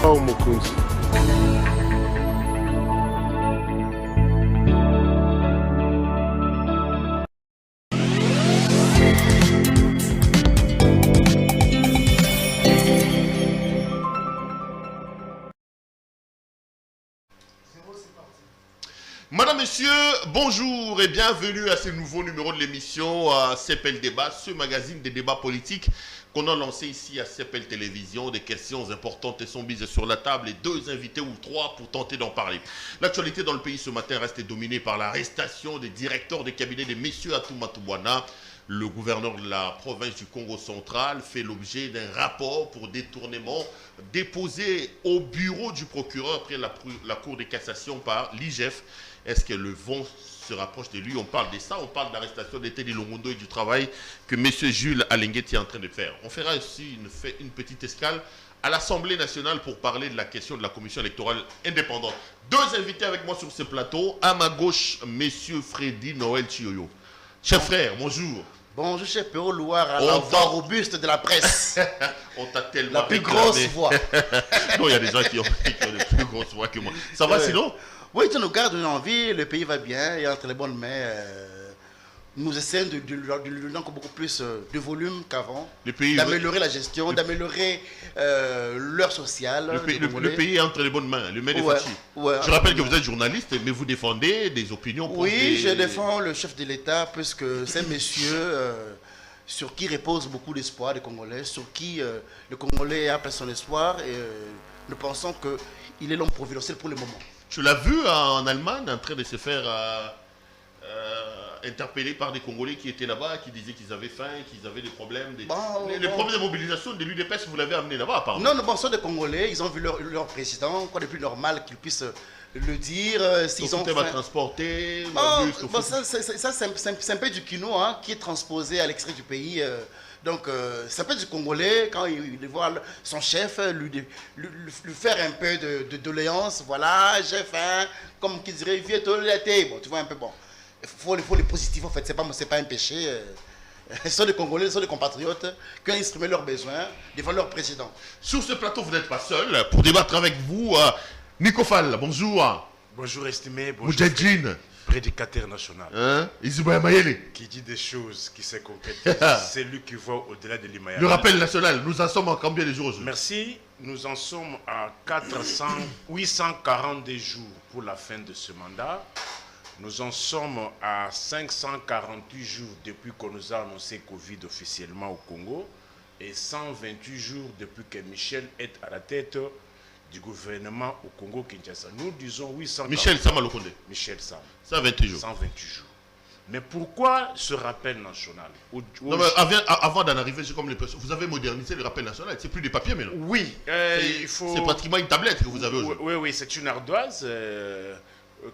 Oh, Mokunzi. Madame, Messieurs, bonjour et bienvenue à ce nouveau numéro de l'émission CEPEL Débat, ce magazine des débats politiques qu'on a lancé ici à CEPEL Télévision. Des questions importantes sont mises sur la table et deux invités ou trois pour tenter d'en parler. L'actualité dans le pays ce matin reste dominée par l'arrestation des directeurs des cabinets de messieurs Atouma. Le gouverneur de la province du Congo central fait l'objet d'un rapport pour détournement déposé au bureau du procureur après la Cour de cassation par l'IGF. Est-ce que le vent se rapproche de lui? On parle de ça, on parle de l'arrestation de Teddy Longondo et du travail que M. Jules Alenguet est en train de faire. On fera aussi une petite escale à l'Assemblée nationale pour parler de la question de la commission électorale indépendante. Deux invités avec moi sur ce plateau. À ma gauche, M. Freddy Noël Chioyo. Cher frère, bonjour. Bonjour, chef Perrault Loire, à la voix robuste de la presse. On t'a tellement la plus grosse voix. Non, il y a des gens qui ont de plus grosses voix que moi. Ça va sinon? Oui, tu nous gardes une envie, le pays va bien, il est entre les bonnes mains. Nous essayons de lui donner encore beaucoup plus de volume qu'avant, d'améliorer la gestion, d'améliorer l'heure sociale. Le pays est entre les bonnes mains, le maire de Fachi. Je rappelle que vous êtes journaliste, mais vous défendez des opinions. Oui, je défends le chef de l'État, puisque c'est monsieur sur qui repose beaucoup d'espoir des Congolais, sur qui le Congolais a placé son espoir, et nous pensons qu'il est l'homme providentiel pour le moment. Tu l'as vu en Allemagne en train de se faire interpellé par des Congolais qui étaient là-bas, qui disaient qu'ils avaient faim, qu'ils avaient des problèmes. Les problèmes de mobilisation de l'UDPS, vous l'avez amené là-bas, apparemment. Non, ce sont des Congolais, ils ont vu leur président, quoi de plus normal qu'ils puissent le dire. S'ils ont va transporter. Ça, c'est un peu du kino hein, qui est transposé à l'extrait du pays. Donc, c'est un peu du Congolais, quand il voit son chef, lui faire un peu de doléance. Voilà, j'ai faim, comme qu'il dirait, viens te l'été. Bon, tu vois un peu bon. Il faut les positifs en fait, c'est pas un péché. Ce sont des Congolais, ce sont des compatriotes qui ont exprimé leurs besoins devant leur président. Sur ce plateau, vous n'êtes pas seul. Pour débattre avec vous, Nico Fall, bonjour. Bonjour estimé, bonjour Moudjadjine. Prédicateur national. Qui dit des choses qui se concrétisent. C'est lui qui voit au-delà de l'Imayala. Le rappel national, nous en sommes à combien de jours aujourd'hui? Merci, nous en sommes à 842 jours pour la fin de ce mandat. Nous en sommes à 548 jours depuis qu'on nous a annoncé Covid officiellement au Congo et 128 jours depuis que Michel est à la tête du gouvernement au Congo-Kinshasa. Nous disons 800. Michel Samalokonde. Michel Sam. 128 jours. 128 jours. Mais pourquoi ce rappel national? Non, mais avant d'en arriver, comme les personnes, vous avez modernisé le rappel national. C'est plus des papiers maintenant. Oui. C'est pratiquement une tablette que vous avez aujourd'hui. Oui, c'est une ardoise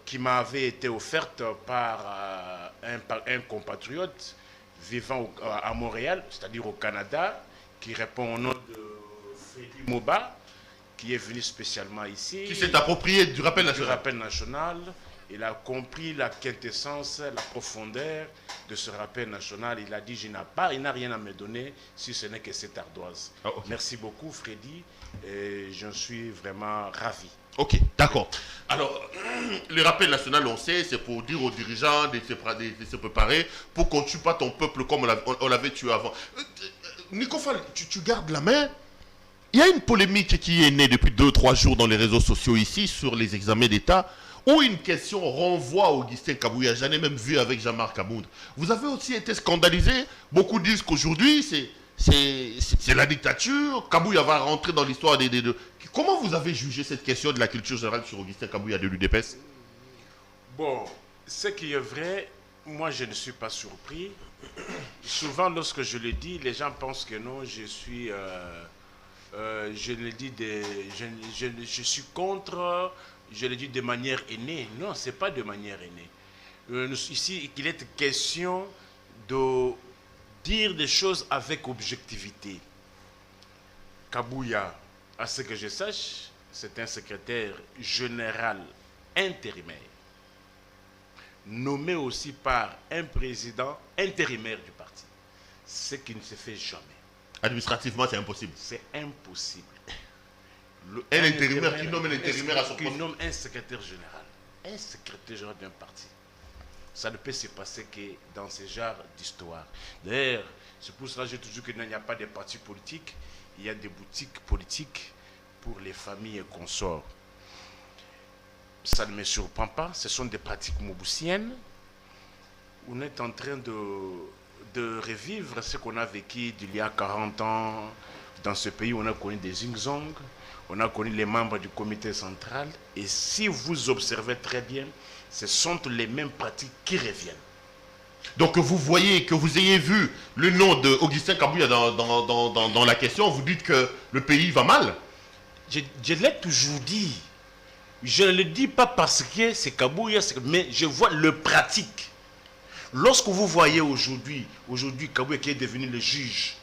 qui m'avait été offerte par un compatriote vivant à Montréal, c'est-à-dire au Canada, qui répond au nom de Freddy Moba, qui est venu spécialement ici. Qui s'est approprié du rappel national. Du rappel national. Il a compris la quintessence, la profondeur de ce rappel national. Il a dit, il n'a rien à me donner si ce n'est que cette ardoise. Ah, okay. Merci beaucoup Freddy, et j'en suis vraiment ravi. Ok, d'accord. Alors, le rappel national, on sait, c'est pour dire aux dirigeants de se préparer pour qu'on ne tue pas ton peuple comme on l'avait tué avant. Nico Fall, tu gardes la main. Il y a une polémique qui est née depuis 2-3 jours dans les réseaux sociaux ici sur les examens d'État où une question renvoie à Augustin Kabouya. J'en ai même vu avec Jean-Marc Kabound. Vous avez aussi été scandalisé. Beaucoup disent qu'aujourd'hui, c'est la dictature. Kabouya va rentrer dans l'histoire des deux. Comment vous avez jugé cette question de la culture générale sur Augustin Kabouya de l'UDPS? Bon, ce qui est vrai, moi je ne suis pas surpris. Souvent lorsque je le dis, les gens pensent que non, je suis... je le dis, je suis contre, je le dis de manière aînée. Non, ce n'est pas de manière aînée. Ici, il est question de dire des choses avec objectivité. Kabouya, à ce que je sache, c'est un secrétaire général intérimaire. nommé aussi par un président intérimaire du parti. Ce qui ne se fait jamais. Administrativement, c'est impossible. C'est impossible. Un intérimaire qui nomme un intérimaire à son poste. Qui nomme un secrétaire général. Un secrétaire général d'un parti. Ça ne peut se passer que dans ce genre d'histoire. D'ailleurs, c'est pour cela que j'ai toujours dit qu'il n'y a pas de partis politiques. Il y a des boutiques politiques pour les familles et consorts. Ça ne me surprend pas. Ce sont des pratiques moboussiennes. On est en train de revivre ce qu'on a vécu il y a 40 ans. Dans ce pays, on a connu des Zingzong, on a connu les membres du comité central. Et si vous observez très bien, ce sont les mêmes pratiques qui reviennent. Donc vous voyez, que vous ayez vu le nom d'Augustin Kabouya dans la question, vous dites que le pays va mal. Je l'ai toujours dit. Je ne le dis pas parce que c'est Kabouya, mais je vois le pratique. Lorsque vous voyez aujourd'hui Kabouya qui est devenu le juge,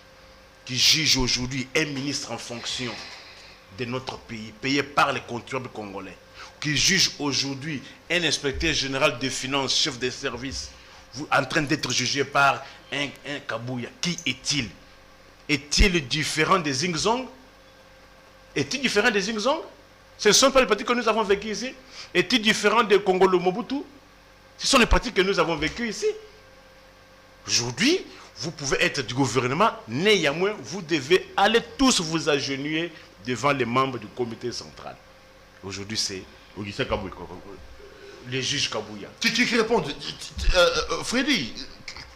qui juge aujourd'hui un ministre en fonction de notre pays, payé par les contribuables congolais, qui juge aujourd'hui un inspecteur général des finances, chef des services, en train d'être jugé par un Kabouya. Qui est-il? Est-il différent des Zingzong? Est-il différent des Zingzong? Ce ne sont pas les pratiques que nous avons vécues ici. Est-il différent des Congolo Mobutu? Ce sont les pratiques que nous avons vécues ici. Aujourd'hui, vous pouvez être du gouvernement, néanmoins, vous devez aller tous vous agenouiller devant les membres du comité central. Aujourd'hui, c'est Augustin Kabouya. Les juges Kabouya. Qui répond? Freddy,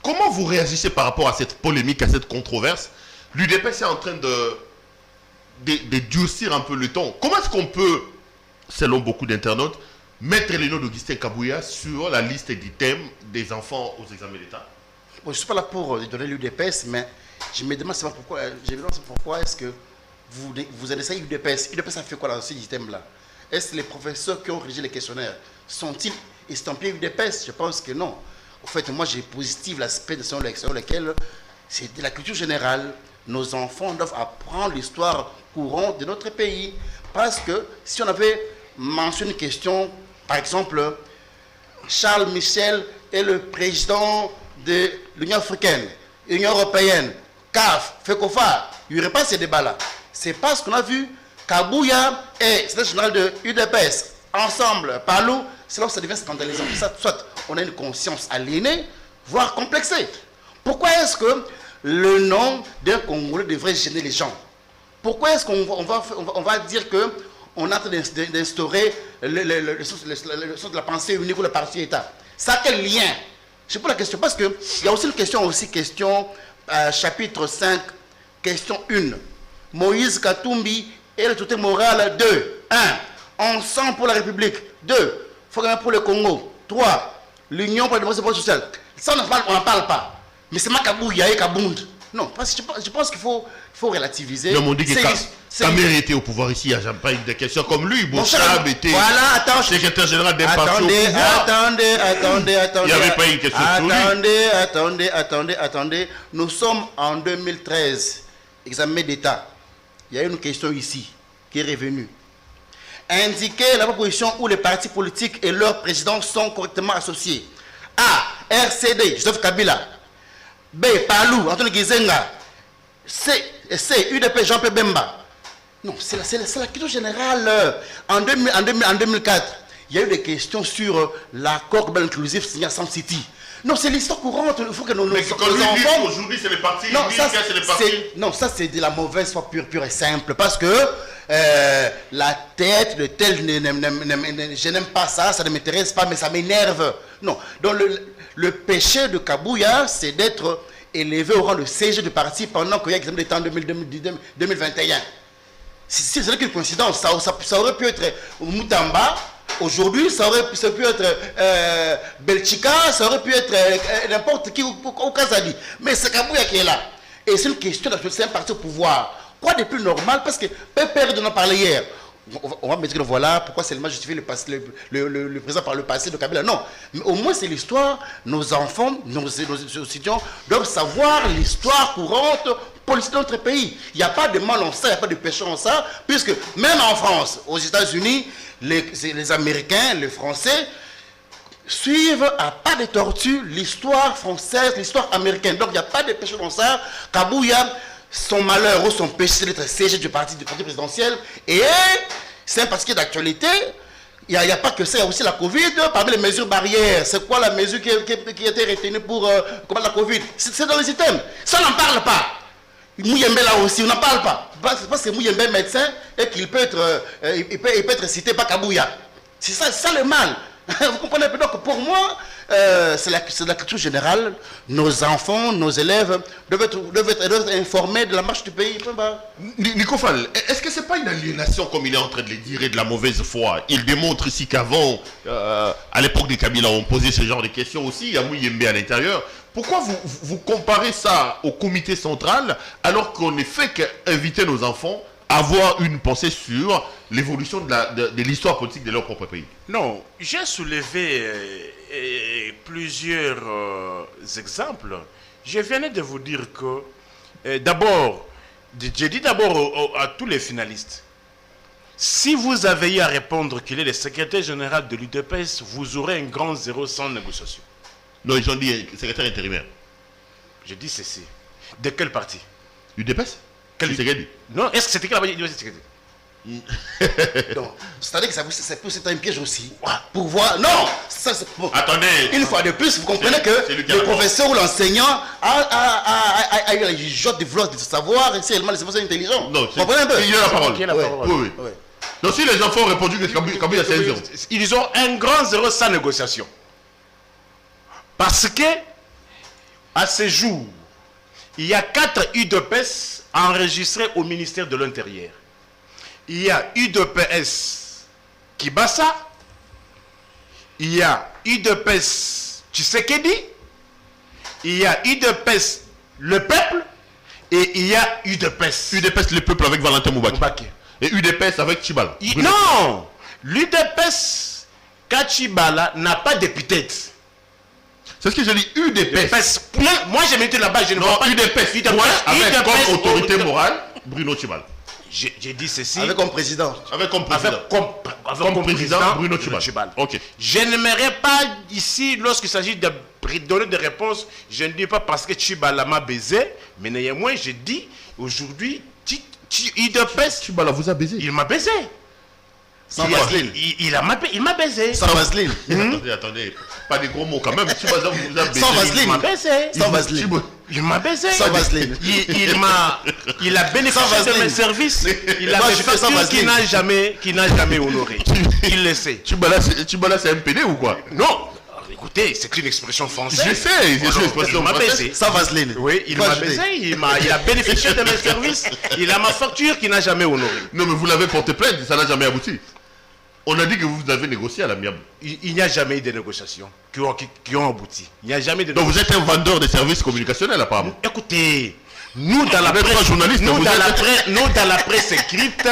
comment vous réagissez par rapport à cette polémique, à cette controverse? L'UDPS est en train de durcir un peu le ton. Comment est-ce qu'on peut, selon beaucoup d'internautes, mettre les noms d'Augustin Kabouya sur la liste d'items des enfants aux examens d'État? Bon, je ne suis pas là pour donner l'UDPS, mais je me demande pourquoi est-ce que vous adressez l'UDPS. L'UDPS a fait quoi dans ce système-là? Est-ce que les professeurs qui ont rédigé les questionnaires sont-ils estampillés UDPS? Je pense que non. En fait, moi, j'ai positif l'aspect de son lecture, lequel c'est de la culture générale. Nos enfants doivent apprendre l'histoire courante de notre pays. Parce que si on avait mentionné une question, par exemple, Charles Michel est le président de l'Union africaine, l'Union européenne, CAF, FECOFA, il n'y aurait pas ces débats-là. C'est parce qu'on a vu Kabouya et secrétaire général de UDPS ensemble, Palou, c'est là où ça devient scandalisant. Soit on a une conscience aliénée, voire complexée. Pourquoi est-ce que le nom d'un Congolais devrait gêner les gens? Pourquoi est-ce qu'on va dire qu'on est en train d'instaurer le sens de la pensée unique ou le parti État? Ça a quel lien? Je pose la question parce qu'il y a aussi une question, chapitre 5, question 1. Moïse Katumbi et le traité moral 2. 1. Ensemble pour la République. 2. Forum pour le Congo. 3. L'Union pour la démocratie sociale. Ça, on n'en parle pas. Mais c'est Makabouya et Kabound. Non, parce que je pense qu'il faut relativiser. Non, mais on dit que Kamere était au pouvoir ici, il n'y a jamais pas eu de questions comme lui. Bouchab était secrétaire général d'un parti au pouvoir. Attendez. Il n'y avait pas eu une question sur lui. Attendez. Nous sommes en 2013. Examen d'État. Il y a une question ici qui est revenue. Indiquer la proposition où les partis politiques et leurs présidents sont correctement associés. A. RCD, Joseph Kabila. B. Palou, Antoine Gizenga. C. UDP, Jean-Pierre Bemba. Non, c'est la question générale. En 2004, il y a eu des questions sur l'accord global inclusif signé à Sam City. Non, c'est l'histoire courante. Il faut que nos enfants... Aujourd'hui, c'est les partis. Non, ça c'est de la mauvaise foi pure et simple. Parce que la tête de tel, je n'aime pas ça, ça ne m'intéresse pas, mais ça m'énerve. Non, donc le péché de Kabouya, c'est d'être élevé au rang de CG du parti pendant qu'il y a l'examen d'État en 2021. C'est qu'une coïncidence. Ça aurait pu être Moutamba. Aujourd'hui, ça aurait pu être Belchika, ça aurait pu être n'importe qui au Kazadi. Mais c'est Kabouya qui est là. Et c'est une question c'est un parti au pouvoir. Quoi de plus normal? Parce que Pépère de nous parler hier. On va me dire que voilà, pourquoi seulement justifier le présent par le passé de Kabila? Non, mais au moins c'est l'histoire. Nos enfants, nos étudiants doivent savoir l'histoire courante politique de notre pays. Il n'y a pas de mal en ça, il n'y a pas de péché en ça, puisque même en France, aux États-Unis, les Américains, les Français suivent à pas de tortue l'histoire française, l'histoire américaine. Donc il n'y a pas de péché dans ça. Kabouya, son malheur ou son péché, c'est d'être siège du parti présidentiel. Et c'est un parti d'actualité. Il n'y a pas que ça, il y a aussi la Covid. Parmi les mesures barrières, c'est quoi la mesure qui a été retenue pour combattre la Covid? C'est dans les items. Ça, on n'en parle pas. Mouyembe là aussi, on n'en parle pas. Parce que Mouyembe est médecin et qu'il peut être cité par Kabouya. C'est ça le mal. Vous comprenez? Donc pour moi, c'est la culture générale. Nos enfants, nos élèves doivent être informés de la marche du pays. Nico Fall, est-ce que ce n'est pas une aliénation comme il est en train de le dire et de la mauvaise foi? Il démontre ici qu'avant, à l'époque des Kabila, on posait ce genre de questions aussi. Il y a Mouyembe à l'intérieur. Pourquoi vous comparez ça au comité central alors qu'on ne fait qu'inviter nos enfants à avoir une pensée sur l'évolution de l'histoire politique de leur propre pays? Non, j'ai soulevé plusieurs exemples. Je venais de vous dire que, d'abord, j'ai dit d'abord à tous les finalistes, si vous avez eu à répondre qu'il est le secrétaire général de l'UDPS, vous aurez un grand zéro sans négociation. Non, ils ont dit secrétaire intérimaire. Je dis ceci. De quel parti? UDPS? Quel secrétaire? Non, est-ce que c'était là-bas? Donc, c'est-à-dire que c'est un piège aussi. Pour voir. Non, ça, attendez. Une fois de plus, vous comprenez que le professeur ou l'enseignant a eu la joie de vouloir de savoir et c'est réellement les informations intelligentes. Non, vous comprenez un peu? Il y a la parole. Oui. Donc si les enfants ont répondu que Kabila c'est un zéro. Ils ont un grand zéro sans négociation. Parce que, à ce jour, il y a 4 UDPS enregistrés au ministère de l'Intérieur. Il y a UDPS Kibasa, il y a UDPS Tshisekedi, il y a UDPS Le Peuple, et il y a UDPS. UDPS Le Peuple avec Valentin Moubaki. Et UDPS avec Chibala. Non, l'UDPS Kachibala n'a pas d'épithète. C'est ce que je dis, UDPS. Moi j'ai mis là-bas, je ne vois pas UDPS. Avec comme autorité morale, Bruno Chibala. J'ai dit ceci. Avec comme président. Avec comme président, Bruno Chibala. Ok. Je n'aimerais pas ici, lorsqu'il s'agit de donner des réponses, je ne dis pas parce que Chibala m'a baisé, mais néanmoins je dis aujourd'hui, UDPS. Chibala vous a baisé. Il m'a baisé. Sans vaseline. Il m'a baisé. Sans vaseline. Attendez. Pas des gros mots quand même. Chibala vous a baisé. Sans vaseline. Il m'a baisé. Sans vaseline. Il m'a baisé. Sans vaseline. Il a bénéficié de mes services. Il a des factures qu'il n'a jamais honorées. Il le sait. Chibala c'est un PD ou quoi? Non. Écoutez, c'est une expression française. Je sais, il m'a baisé. Sans vaseline. Oui, il m'a baisé. Il a bénéficié de mes services. Il a ma facture qu'il n'a jamais honorée. Non, mais vous l'avez porté plainte, ça n'a jamais abouti. On a dit que vous avez négocié à l'amiable. Il n'y a jamais eu de négociations qui ont abouti. Il n'y a jamais de. Donc vous êtes un vendeur de services communicationnels apparemment. Écoutez, nous dans la presse écrite,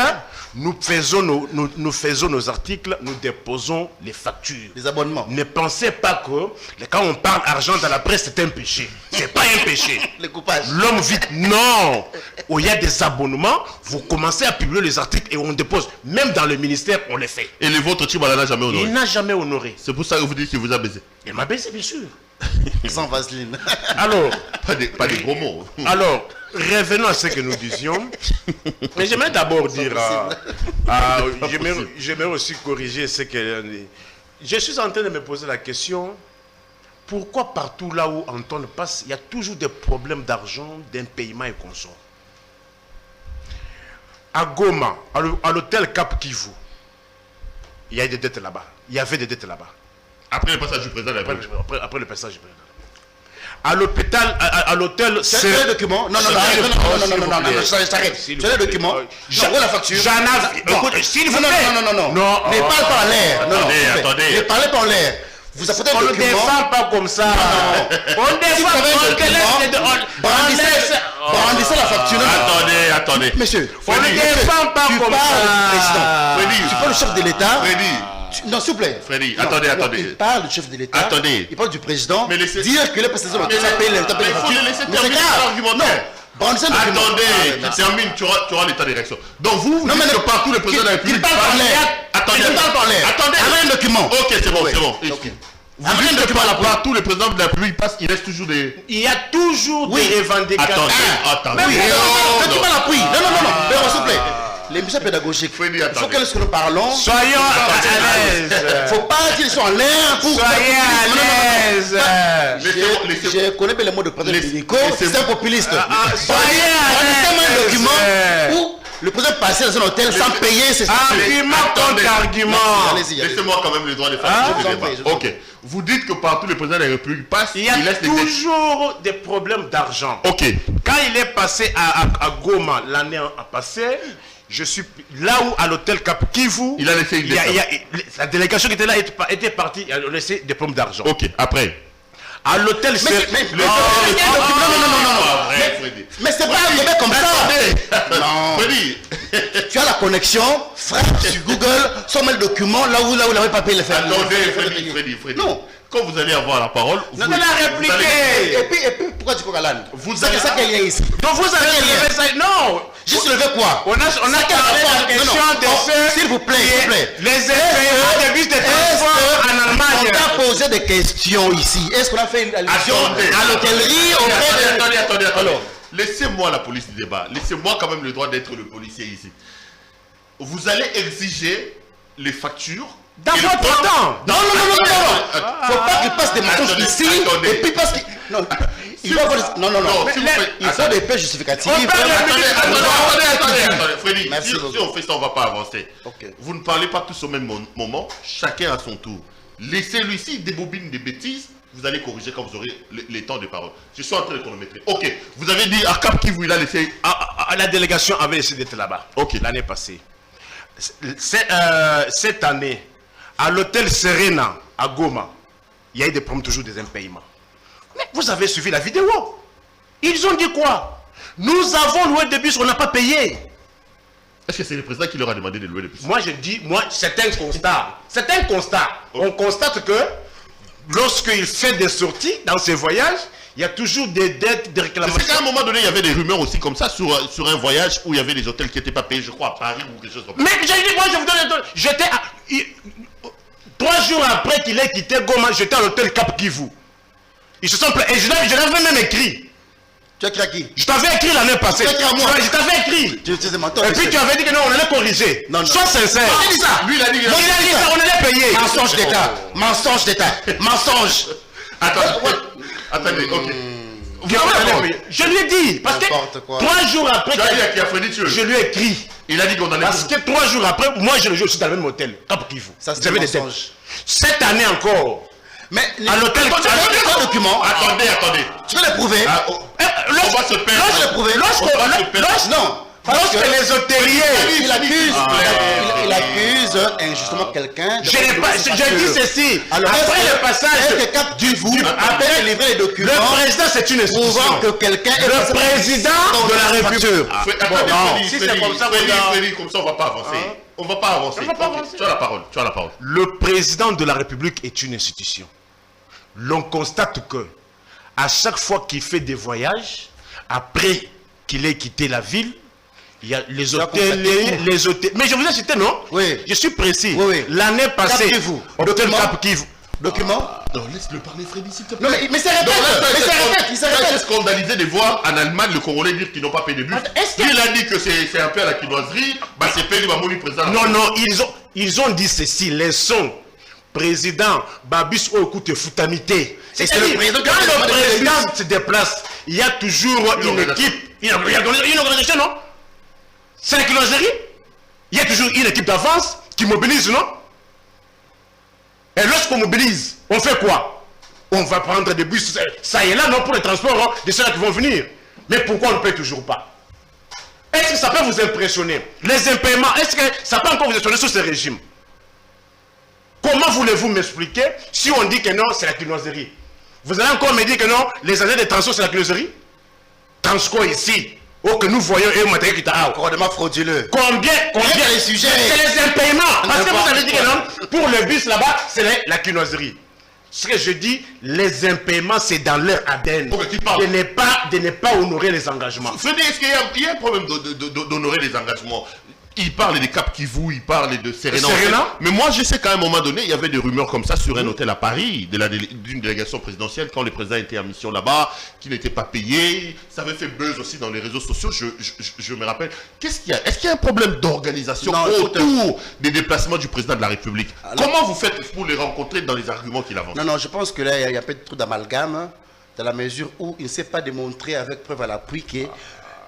nous faisons nos articles, nous déposons les factures. Les abonnements. Ne pensez pas que quand on parle argent dans la presse, c'est un péché. C'est pas un péché. Le coupage. L'homme vite. Non. Où il y a des abonnements, vous commencez à publier les articles et on dépose. Même dans le ministère, on les fait. Et le vôtre, Chibala n'a jamais honoré. Il n'a jamais honoré. C'est pour ça que vous dites qu'il vous a baisé. Il m'a baisé, bien sûr. Sans vaseline. Alors. Pas des gros mots. Alors. Revenons à ce que nous disions. Mais j'aimerais d'abord dire, j'aimerais aussi corriger ce que... Je suis en train de me poser la question, pourquoi partout là où Antoine passe, il y a toujours des problèmes d'argent, d'impayement et consort. À Goma, à l'hôtel Cap Kivu, il y a des dettes là-bas. Il y avait des dettes là-bas. Après le passage du président de la République. Après le passage du président. À l'hôpital, à l'hôtel. C'est le document. Non, j'arrête. C'est le document. J'envoie la facture. J'en ai. S'il vous plaît. Non. Ne parle pas en l'air. Attendez. Ne parlez pas en l'air. Vous apportez un document. On ne défend pas comme ça. On défend. Brandissez la facture. Attendez. Monsieur. On ne défend pas comme ça. Tu parles du chef de l'État. Non, s'il vous plaît. Freddy, attendez. Il parle du chef de l'État. Attendez. Il parle du président. Mais laissez... Dire que le président va payer les factures. Il faut le laisser terminer l'argumentaire. Attendez, termine, tu auras l'état d'érection. Donc vous dites que partout le président de la République... Il parle en l'air. Attendez. Attendez. Avec un document. Ok, c'est bon. Vous dites que partout le président de la République passe, il reste toujours des... Il y a toujours des revendications. Attendez. Document à l'appui. Non. Mais s'il vous plaît. L'émission pédagogique. Il faut que lorsque nous parlons... Soyons à l'aise. Il ne faut pas qu'ils soient en l'air pour... Soyez à l'aise. Je connais bien les mots de président Bénico. C'est un populiste. Soyez à l'aise. Un document où le président passait dans un hôtel sans payer ses... Argument contre argument. Laissez-moi quand même le droit de faire ce débat. Ok. Vous dites que partout le président de la République passe, il y a toujours des problèmes d'argent. Ok. Quand il est passé à Goma l'année passée, je suis là où à l'hôtel Cap Kivu, il a laissé une la délégation qui était là était partie, il a laissé des problèmes d'argent. Ok, après. À l'hôtel non. Mais c'est pas arrivé comme ça. Non. Freddy. Tu as la connexion, frappe sur Google, somme le document là où il n'avait pas payé les frais. Attendez, Freddy. Non. Quand vous allez avoir la parole, vous allez la répliquer. Et puis, pourquoi tu crois Alan? Vous avez ça qu'il y a ici. Donc vous avez levé ça. Non. Juste lever quoi? On a parlé de la question de ceux. S'il vous plaît. Les effets de bus de transport en Allemagne. On a posé des questions ici. Est-ce qu'on a fait une allusion à l'hôtellerie auprès de... Attendez. Laissez-moi la police du débat. Laissez-moi quand même le droit d'être le policier ici. Vous allez exiger les factures. Dans votre temps. Non. Faut pas qu'il passe des mensonges ici. Et puis parce qu'il... Non. Il faut des faits justificatifs. Attendez. Freddy, si on fait ça, on ne va pas avancer. Vous ne parlez pas tous au même moment. Chacun à son tour. Laissez-lui, s'il débobine des bêtises, vous allez corriger quand vous aurez les temps de parole. Je suis en train de chronométrer. Ok. Vous avez dit à Cap Kivu, il a laissé... La délégation avait laissé d'être là-bas. Ok. L'année passée. Cette année, à l'hôtel Serena, à Goma, il y a eu des problèmes, toujours des impayements. Mais vous avez suivi la vidéo. Ils ont dit quoi? Nous avons loué des bus, on n'a pas payé. Est-ce que c'est le président qui leur a demandé de louer les bus? Moi, je dis, c'est un constat. C'est un constat. On constate que lorsqu'il fait des sorties dans ses voyages, il y a toujours des dettes, des réclamations. C'est qu'à un moment donné, il y avait des rumeurs aussi comme ça sur un voyage où il y avait des hôtels qui n'étaient pas payés, je crois, à Paris ou quelque chose comme ça. Mais j'ai dit, moi, je vous donne... J'étais 3 jours après qu'il ait quitté Goma, j'étais à l'hôtel Cap Kivu. Ils se sont plaints. Et je l'avais même écrit. Tu as écrit à qui? Je t'avais écrit l'année passée. Tu as écrit à moi. Je t'avais écrit. Et puis tu avais dit que non, on allait corriger. Non. Sois sincère. Il a dit ça. Lui, il a dit ça, on allait payer. Mensonge d'État. Mensonge d'État. Mensonge. Attendez, ok. Je lui ai dit. Parce que 3 jours après, je lui ai écrit. Il a dit qu'on allait... Parce que 3 jours après, moi je suis dans le même hôtel. Cap Kivu. Ça, c'est des mensonges. Cette année encore. Mais à l'hôtel, document. Attendez. Tu peux les prouver. On va se perdre. Je les prouver. Non. Lorsque les hôteliers... Il accuse injustement quelqu'un. J'ai dit ceci. Alors, après le passage du vous, après livrer les documents, le président c'est une institution. Prouvant que quelqu'un est le président de la République. Si c'est comme ça, Freddy, comme ça on va pas avancer. On va pas avancer. Tu as la parole. Le président de la République est une institution. L'on constate que à chaque fois qu'il fait des voyages, après qu'il ait quitté la ville, il y a les hôtels, mais je vous ai cité, non? Oui. Je suis précis. Oui. L'année passée, hôtel Cap Kivu. Document? Non, laisse-le parler, Freddy, s'il te plaît. Non, mais c'est répète. Il s'est scandalisé de voir en Allemagne le Congolais dire qu'ils n'ont pas payé de bus. Lui, il a dit que c'est un peu à la quinoiserie. Bah, c'est payé, bah, mon président. Non, ils ont dit ceci. Les sons. Président, Babis Okoute Foutamité. Quand le président se déplace, il y a toujours une équipe. Il y a une organisation, non? C'est la closerie. Il y a toujours une équipe d'avance qui mobilise, non? Et lorsqu'on mobilise, on fait quoi? On va prendre des bus, ça y est là, non, pour les transports de ceux-là qui vont venir. Mais pourquoi on ne paye toujours pas? Est-ce que ça peut vous impressionner? Les impaiements, est-ce que ça peut encore vous impressionner sur ce régime? Comment voulez-vous m'expliquer si on dit que non, c'est la clignoiserie? Vous allez encore me dire que non, les années de transport, c'est la clignoiserie? Transco ici, que nous voyons un matériel qui t'a couronnement frauduleux. Combien les sujets? C'est les impaiements. Parce que vous avez dit que non, pour le bus là-bas, c'est la clignoiserie. Ce que je dis, les impaiements, c'est dans leur ADN. De ne pas honorer les engagements. Freddy, est-ce qu'il y a un problème d'honorer les engagements? il parle des Cap Kivu, il parle de Serena. Mais moi, je sais qu'à un moment donné, il y avait des rumeurs comme ça sur un hôtel à Paris, d'une délégation présidentielle, quand le président était en mission là-bas, qui n'était pas payé. Ça avait fait buzz aussi dans les réseaux sociaux, je me rappelle. Qu'est-ce qu'il y a? Est-ce qu'il y a un problème d'organisation autour des déplacements du président de la République? Comment vous faites pour les rencontrer dans les arguments qu'il avance? Non, je pense que là, il y a un peu trop d'amalgame, hein, dans la mesure où il ne s'est pas démontré avec preuve à l'appui que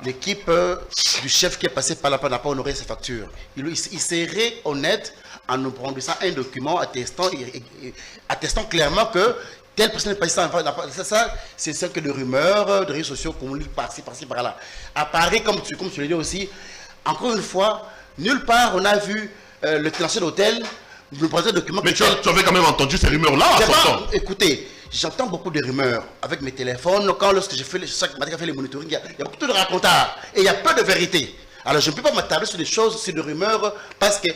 l'équipe du chef qui est passé par là-bas n'a pas honoré ses factures. Il serait honnête en nous brandissant un document attestant clairement que telle personne est passée. Ça, c'est ce que de rumeurs, de réseaux sociaux qu'on lit par-ci, par-là. À Paris, comme tu l'as dit aussi, encore une fois, nulle part on a vu le tenancier d'hôtel nous présenter un document. Mais tu avais quand même entendu ces rumeurs-là? Écoutez, j'entends beaucoup de rumeurs avec mes téléphones. Lorsque j'ai fait chaque matin, fait les monitoring, il y a beaucoup de racontards et il y a peu de vérité. Alors je ne peux pas m'attarder sur des choses, sur des rumeurs, parce que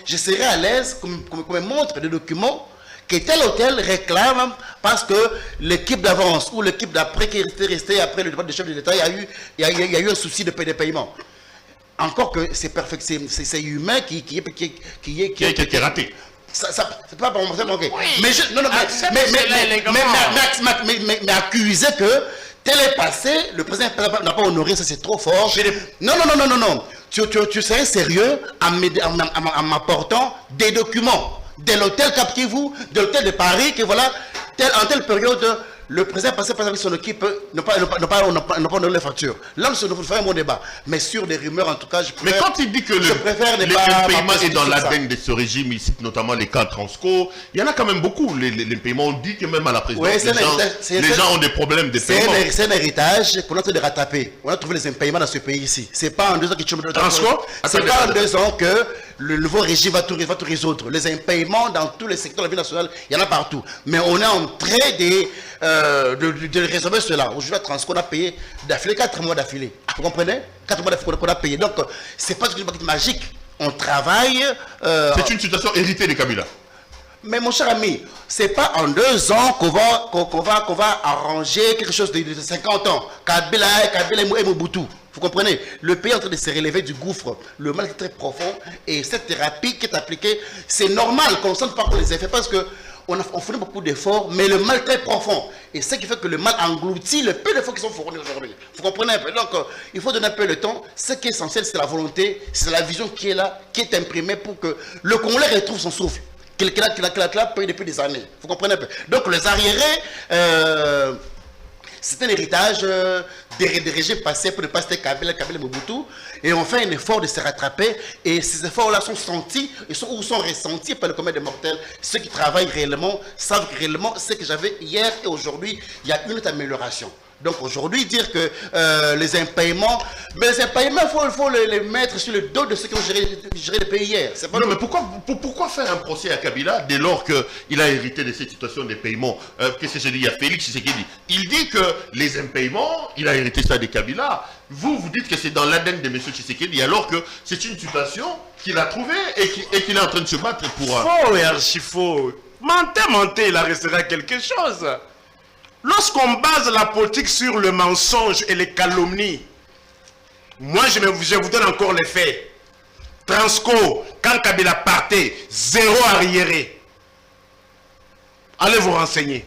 je serais à l'aise qu'on me montre des documents que tel hôtel réclame parce que l'équipe d'avance ou l'équipe d'après qui est restée après le départ du chef de l'État, il y a eu un souci de paiement. Encore que c'est humain qui est raté. C'est pas bon, c'est manqué. Oui. Mais accuser que tel est passé, le président n'a pas honoré, ça c'est trop fort. Non. Tu serais sérieux en m'apportant des documents de l'hôtel Cap Kivu, de l'hôtel de Paris, que voilà, en telle période, le président passé par son équipe n'a pas honoré les factures. Là, nous faisons mon débat. Mais sur des rumeurs, en tout cas, je préfère. Mais quand il dit que le paiement est dans l'ADN de ce régime, il cite notamment les cas Transco, il y en a quand même beaucoup. Les paiements, on dit que même à la présidence, les gens ont des problèmes de paiement. C'est un héritage qu'on a train de rattraper. On a trouvé les impayements dans ce pays ici. C'est pas en 2 ans que Transco. C'est pas en 2 ans que le nouveau régime va tout résoudre. Les impayements dans tous les secteurs de la vie nationale, il y en a partout. Mais on est en train de résolver cela. Aujourd'hui, à Transco, on a payé d'affilée 4 mois d'affilée. Vous comprenez? 4 mois d'affilée qu'on a payé. Donc, c'est pas une baguette magique. On travaille. C'est une situation héritée de Kabila. Mais mon cher ami, c'est pas en 2 ans qu'on va arranger quelque chose de 50 ans. Kabila et Mobutu. Vous comprenez? Le pays est en train de se relever du gouffre. Le mal est très profond. Et cette thérapie qui est appliquée, c'est normal qu'on ne sente pas pour les effets parce que on fournit beaucoup d'efforts, mais le mal est très profond. Et ce qui fait que le mal engloutit le peu d'efforts qui sont fournis aujourd'hui. Vous comprenez un peu? Donc, il faut donner un peu le temps. Ce qui est essentiel, c'est la volonté, c'est la vision qui est là, qui est imprimée pour que le Congolais retrouve son souffle. Qu'il a payé depuis des années. Vous comprenez un peu? Donc, les arriérés, c'est un héritage des régimes passés pour ne pas citer Kabila et Mobutu. Et on fait un effort de se rattraper. Et ces efforts-là sont sentis sont ressentis par le commun des mortels. Ceux qui travaillent réellement savent que réellement ce que j'avais hier et aujourd'hui, il y a une autre amélioration. Donc aujourd'hui, dire que les impayements, mais les impayements, il faut les mettre sur le dos de ceux qui ont géré le pays hier. Pas non, mais pourquoi faire un procès à Kabila dès lors qu'il a hérité de cette situation des paiements? Qu'est-ce que j'ai dit? Il y a Félix Tshisekedi. Il dit que les impayements, il a hérité ça de Kabila. Vous dites que c'est dans l'ADN de M. Tshisekedi, alors que c'est une situation qu'il a trouvée et qu'il est en train de se battre pour... Faux et archi-faux. Mentez, il en restera quelque chose. Lorsqu'on base la politique sur le mensonge et les calomnies, moi je vous donne encore les faits. Transco, quand Kabila partait, 0 arriéré. Allez vous renseigner.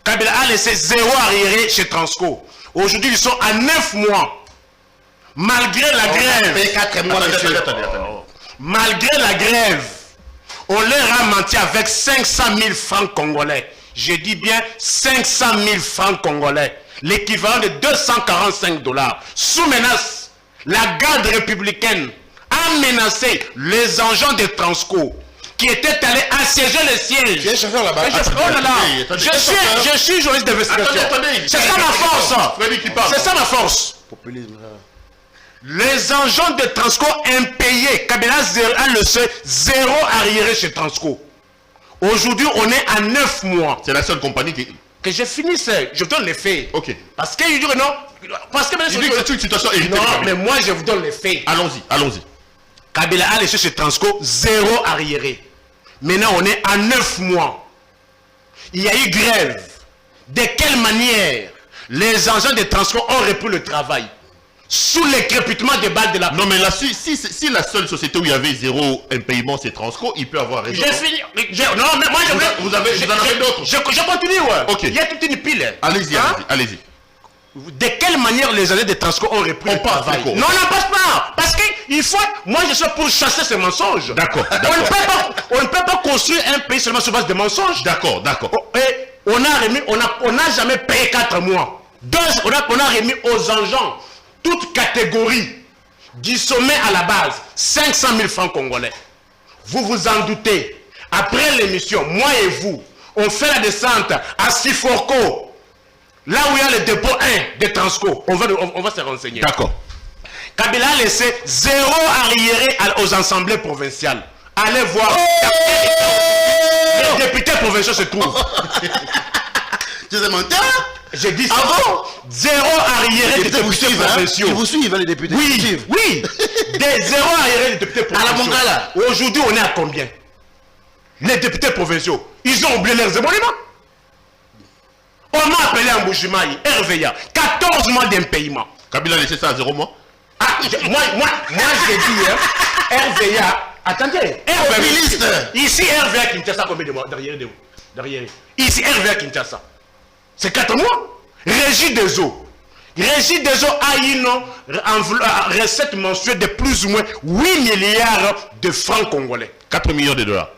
Kabila a laissé 0 arriéré chez Transco. Aujourd'hui, ils sont à 9 mois. Malgré la grève. 4 mois, Malgré la grève, on leur a menti avec 500 000 francs congolais. Je dis bien 500 000 francs congolais, l'équivalent de 245 $. Sous menace, la garde républicaine a menacé les agents de Transco qui étaient allés assiéger le siège. Je suis journaliste d'investigation. C'est ça ma force. C'est ça ma force. Les agents de Transco impayés, Kabila a laissé 0 arriéré chez Transco. Aujourd'hui, on est à 9 mois. C'est la seule compagnie qui... Que je finisse, je vous donne les faits. Ok. Parce qu'il dit que non. Parce que il dit que c'est une situation héritée. Non, mais moi je vous donne les faits. Allons-y. Kabila a laissé chez Transco 0 arriéré. Maintenant, on est à 9 mois. Il y a eu grève. De quelle manière les agents de Transco ont repris le travail? sous le crépitement des balles de la... Non, mais là, si la seule société où il y avait zéro impayement, c'est Transco, il peut avoir raison. J'ai fini. Non, mais moi je vais... Vous en avez d'autres. Je continue, ouais. Ok. Il y a toute une pile. Allez-y, Hein? allez-y. De quelle manière les années de Transco ont repris On le passe, travail? d'accord. Non, on n'en passe pas. Parce qu'il faut... Moi, je suis pour chasser ces mensonges. D'accord, On ne peut pas construire un pays seulement sur base de mensonges. D'accord. Et on n'a jamais payé 4 mois. On a remis aux agents, toute catégorie, du sommet à la base, 500 000 francs congolais. Vous vous en doutez. Après l'émission, moi et vous, on fait la descente à Siforco. Là où il y a le dépôt 1 de Transco, on va se renseigner. D'accord. Kabila a laissé 0 arriéré aux assemblées provinciales. Allez voir. Les députés provinciaux se trouvent. Tu es menteur? J'ai dit ça. Ah bon? 0 arriéré Les des députés vous députés suivent, hein? provinciaux. Ils vous suivent, hein, les députés. Oui, Ils vous suivent. oui. Des 0 arriérés des députés provinciaux. À la Mongala. Aujourd'hui, on est à combien? Les députés provinciaux, ils ont oublié leurs émoluments. On m'a appelé à Mboujimaï, RVA, 14 mois d'impayement. Kabila a laissé ça à 0 mois. Ah, moi j'ai dit, hein, RVA, attendez, Populiste. Ici, RVA Kinshasa, combien de mois derrière? Ici, RVA Kinshasa, c'est 4 mois. Régie des eaux. Régie des eaux a une recette mensuelle de plus ou moins 8 milliards de francs congolais. 4 millions de dollars.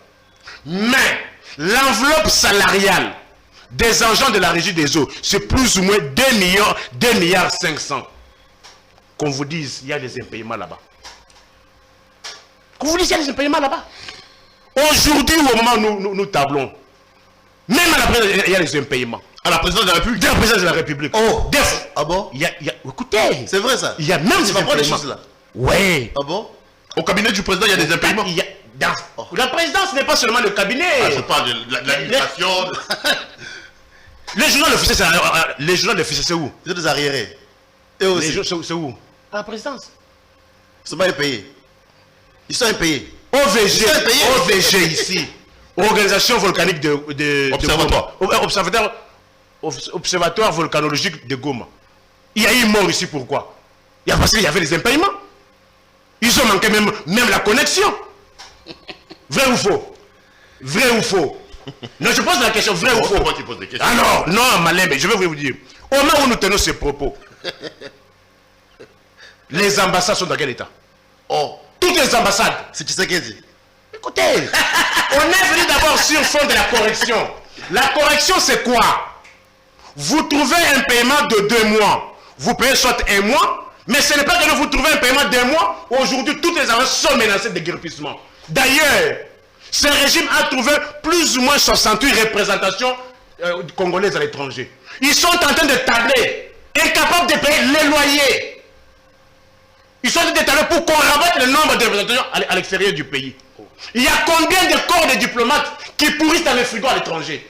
Mais l'enveloppe salariale des agents de la régie des eaux, c'est plus ou moins 2 milliards 500. Qu'on vous dise, il y a des impayements là-bas. Qu'on vous dise, il y a des impayements là-bas. Aujourd'hui, au moment où nous tablons, même à la présidence, il y a des impayements. À la présidence de la République. De la présidence de la République. Oh. Ah bon? Écoutez. C'est vrai ça? Il y a même des impayements. des choses là. Oui. Ah bon? Au cabinet du président, il y a des impayements. La présidence n'est pas seulement le cabinet. Ah, je parle de l'administration. Les journaux d'officier, c'est où? Ils ont des arriérés. Et aussi. C'est où? À la présidence. Ils sont pas impayés. Ils sont impayés. OVG ici. Organisation volcanique de Observatoire. Observatoire volcanologique de Goma. Il y a eu mort ici, pourquoi? Parce qu'il y avait des impayements. Ils ont manqué même la connexion. Vrai ou faux? Vrai ou faux? Non, je pose la question, vrai ou faux? C'est moi qui pose des questions. Alors, non, Malin, mais je vais vous dire. Au moment où nous tenons ces propos, les ambassades sont dans quel état? Oh. Toutes les ambassades. C'est qui ça qui dit? Écoutez, on est venu d'abord sur le fond de la correction. La correction, c'est quoi? Vous trouvez un paiement de 2 mois. Vous payez soit 1 mois, mais ce n'est pas que vous trouvez un paiement d'1 mois. Aujourd'hui, toutes les agences sont menacées de guérissement. D'ailleurs, ce régime a trouvé plus ou moins 68 représentations congolaises à l'étranger. Ils sont en train de tabler, incapables de payer les loyers. Ils sont en train de tabler pour qu'on rabatte le nombre de représentations à l'extérieur du pays. Il y a combien de corps de diplomates qui pourrissent dans les frigos à l'étranger?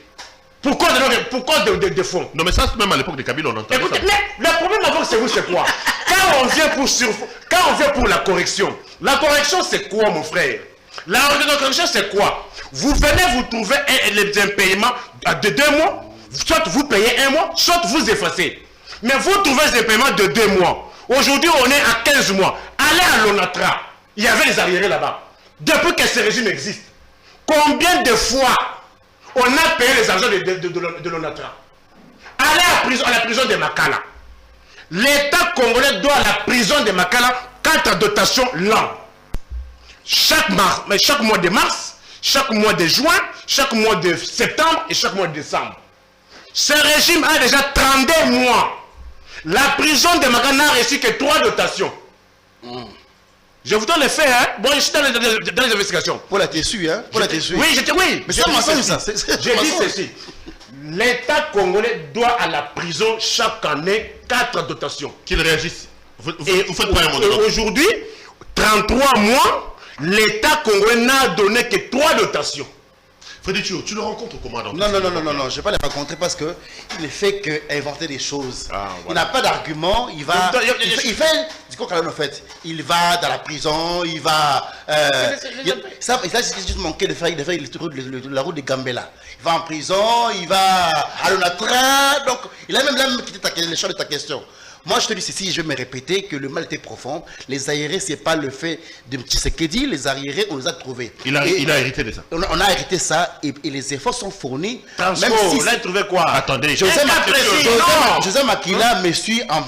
Pourquoi de fonds? Non, mais ça, même à l'époque de Kabila, on entendait Écoutez, ça. mais le problème avant c'est vous, c'est quoi? Quand on vient pour la correction c'est quoi, mon frère? La correction c'est quoi? Vous venez vous trouver un paiement de 2 mois, soit vous payez 1 mois, soit vous effacez. Mais vous trouvez un paiement de 2 mois. Aujourd'hui, on est à 15 mois. Allez à l'ONATRA. Il y avait les arriérés là-bas. Depuis que ce régime existe, combien de fois on a payé les argents de l'ONATRA? Allez à la prison de Makala. L'État congolais doit à la prison de Makala 4 dotations l'an. Chaque mois de mars, chaque mois de juin, chaque mois de septembre et chaque mois de décembre. Ce régime a déjà 32 mois. La prison de Makala n'a reçu que 3 dotations. Je vous donne les faits, hein. Bon, je suis dans les investigations. Pour la TSU, hein. Pour la TSU. Oui, oui. Mais c'est un mensonge, ça. J'ai dit ceci. L'État congolais doit à la prison chaque année 4 dotations. Qu'ils réagissent. Vous faites pas un monologue. Aujourd'hui, 33 mois, l'État congolais n'a donné que 3 dotations. Frédéric, tu le rencontres comment dans Non, je ne vais pas les rencontrer parce qu'il ne fait qu'inventer des choses. Ah, voilà. Il n'a pas d'argument, il va... Il fait du coup, en fait, il va dans la prison, il va... il a juste manqué de faire la route de Gambela. Il va en prison, il va à l'ONATRA, donc il a même quitté le champ de ta question. Moi, je te dis ceci, je vais me répéter que le mal était profond. Les arriérés, ce n'est pas le fait de Tshisekedi. Les arriérés, on les a trouvés. Il a hérité de ça. On a hérité ça et les efforts sont fournis. Transco, si là, il trouvait quoi? Attendez, José Makila me suit en